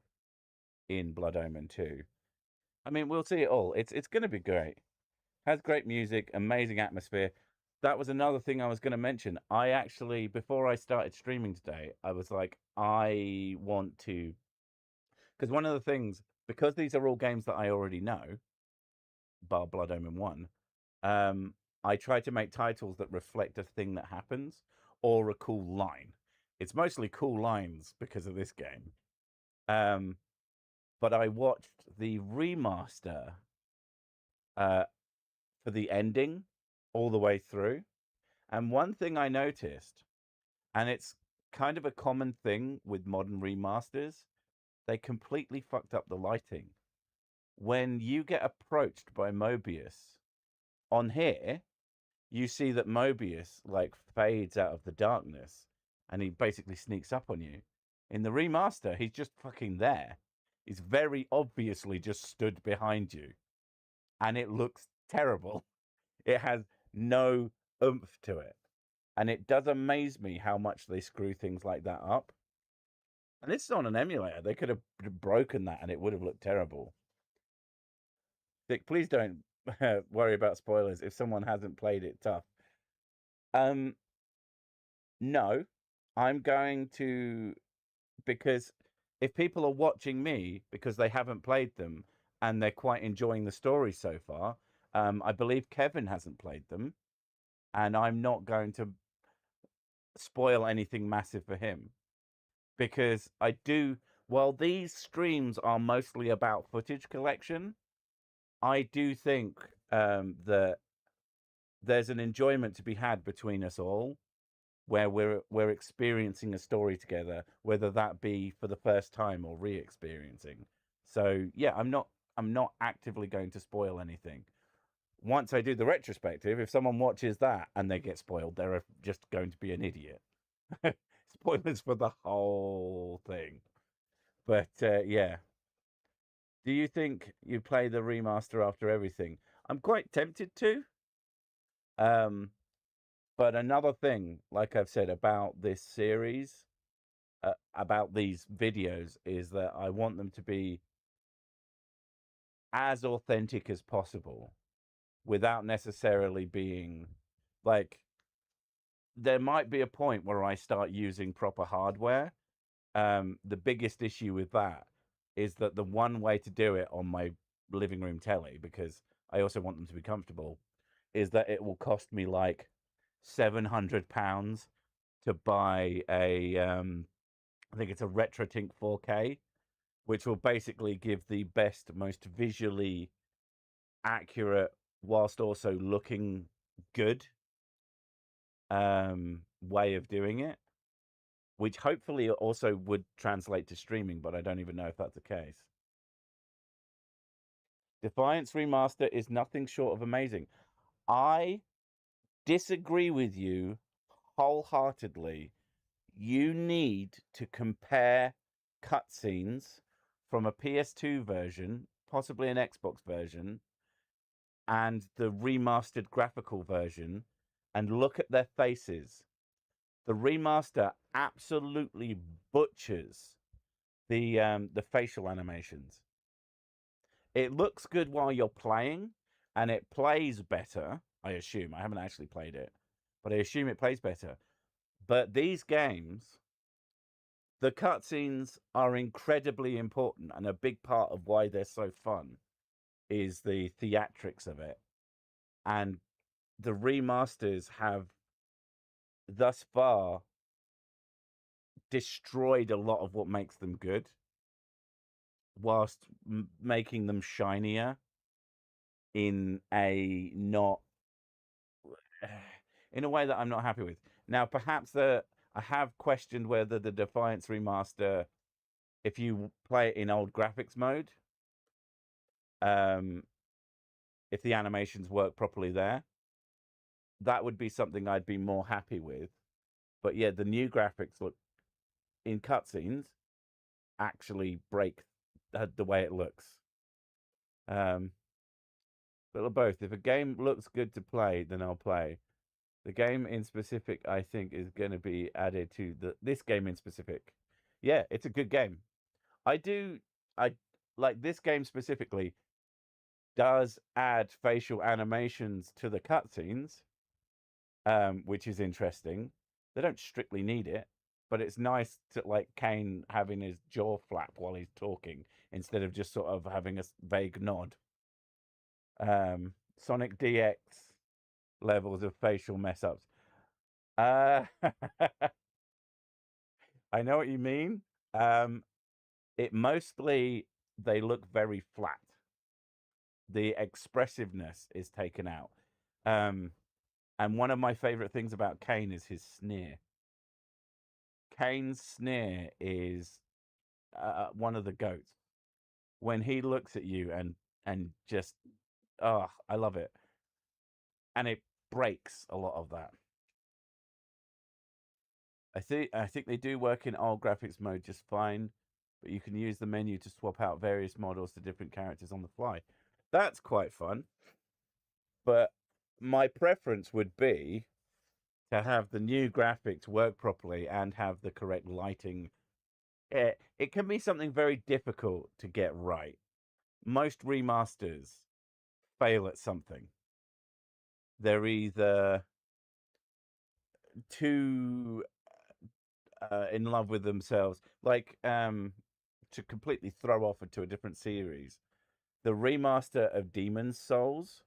in Blood Omen 2. I mean, we'll see it all. It's going to be great. Has great music, amazing atmosphere. That was another thing I was going to mention. I actually, before I started streaming today, I was like, I want to, because one of the things, because these are all games that I already know, bar Blood Omen 1, I try to make titles that reflect a thing that happens or a cool line. It's mostly cool lines because of this game. But I watched the remaster for the ending all the way through. And one thing I noticed, and it's kind of a common thing with modern remasters, they completely fucked up the lighting. When you get approached by Mobius on here, you see that Mobius like fades out of the darkness and he basically sneaks up on you. In the remaster, he's just fucking there. He's very obviously just stood behind you. And it looks terrible. It has no oomph to it. And it does amaze me how much they screw things like that up. And this is on an emulator. They could have broken that and it would have looked terrible. Dick, please don't worry about spoilers if someone hasn't played it. Tough. No, I'm going to, because if people are watching me because they haven't played them and they're quite enjoying the story so far, I believe Kevin hasn't played them, and I'm not going to spoil anything massive for him because I do. While these streams are mostly about footage collection, I do think that there's an enjoyment to be had between us all where we're experiencing a story together, whether that be for the first time or re-experiencing. So yeah, I'm not actively going to spoil anything. Once I do the retrospective, if someone watches that and they get spoiled, they're just going to be an idiot. Spoilers for the whole thing. But yeah. Do you think you play the remaster after everything? I'm quite tempted to. But another thing, like I've said about this series, about these videos, is that I want them to be as authentic as possible without necessarily being like, there might be a point where I start using proper hardware. The biggest issue with that is that the one way to do it on my living room telly, because I also want them to be comfortable, is that it will cost me like £700 to buy a I think it's a RetroTink 4K, which will basically give the best, most visually accurate whilst also looking good way of doing it, which hopefully also would translate to streaming, but I don't even know if that's the case. Defiance Remaster is nothing short of amazing. I disagree with you wholeheartedly, you need to compare cutscenes from a PS2 version, possibly an Xbox version, and the remastered graphical version, and look at their faces. The remaster absolutely butchers the facial animations. It looks good while you're playing, and it plays better. I assume. I haven't actually played it, but I assume it plays better. But these games, the cutscenes are incredibly important, and a big part of why they're so fun is the theatrics of it. And the remasters have thus far destroyed a lot of what makes them good, whilst making them shinier in a not in a way that I'm not happy with. Now, perhaps I have questioned whether the Defiance remaster, if you play it in old graphics mode, if the animations work properly there, that would be something I'd be more happy with. But yeah, the new graphics look in cutscenes actually break the way it looks. But both. If a game looks good to play, then I'll play. The game in specific, I think, is going to be added to this game in specific. Yeah, it's a good game. I like this game specifically does add facial animations to the cutscenes, which is interesting. They don't strictly need it, but it's nice to like Kain having his jaw flap while he's talking instead of just sort of having a vague nod. Sonic DX levels of facial mess ups. I know what you mean. It mostly they look very flat. The expressiveness is taken out. And one of my favorite things about Kain is his sneer. Kain's sneer is one of the goats. When he looks at you and just, oh, I love it. And it breaks a lot of that. I think they do work in old graphics mode just fine, but you can use the menu to swap out various models to different characters on the fly. That's quite fun. But my preference would be to have the new graphics work properly and have the correct lighting. It can be something very difficult to get right. Most remasters fail at something. They're either too in love with themselves, like to completely throw off into a different series. The remaster of Demon's Souls,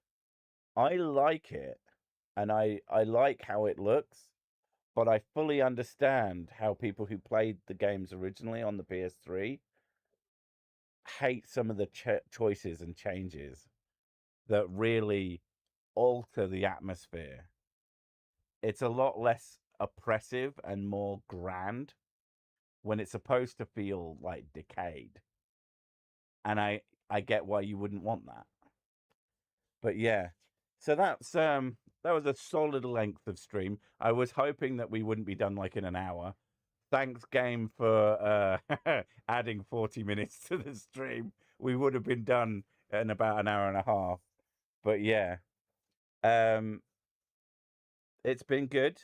I like it, and I like how it looks, but I fully understand how people who played the games originally on the PS3 hate some of the choices and changes that really alter the atmosphere. It's a lot less oppressive and more grand when it's supposed to feel like decayed. And I get why you wouldn't want that. But yeah. So that was a solid length of stream. I was hoping that we wouldn't be done like in an hour. Thanks, game, for adding 40 minutes to the stream. We would have been done in about an hour and a half. But yeah. It's been good.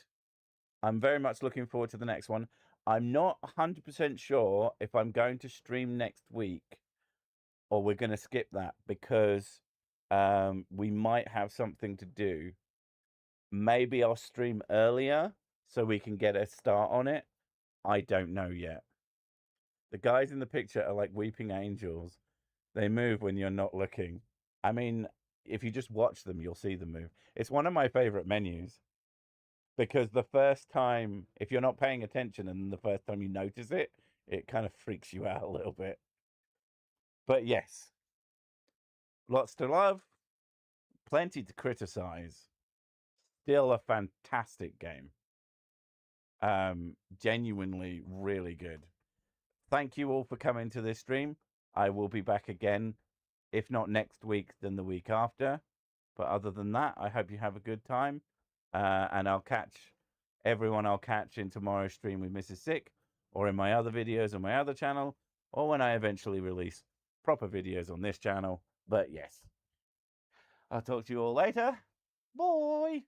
I'm very much looking forward to the next one. I'm not 100% sure if I'm going to stream next week or we're going to skip that because we might have something to do. Maybe I'll stream earlier so we can get a start on it. I don't know yet. The guys in the picture are like weeping angels. They move when you're not looking. I mean, if you just watch them, you'll see them move. It's one of my favorite menus. Because the first time, if you're not paying attention and the first time you notice it, it kind of freaks you out a little bit. But yes, lots to love, plenty to criticize. Still a fantastic game. Genuinely really good. Thank you all for coming to this stream. I will be back again, if not next week, then the week after. But other than that, I hope you have a good time. And I'll catch everyone I'll catch in tomorrow's stream with Mrs. Sick, or in my other videos on my other channel, or when I eventually release proper videos on this channel. But yes, I'll talk to you all later. Bye!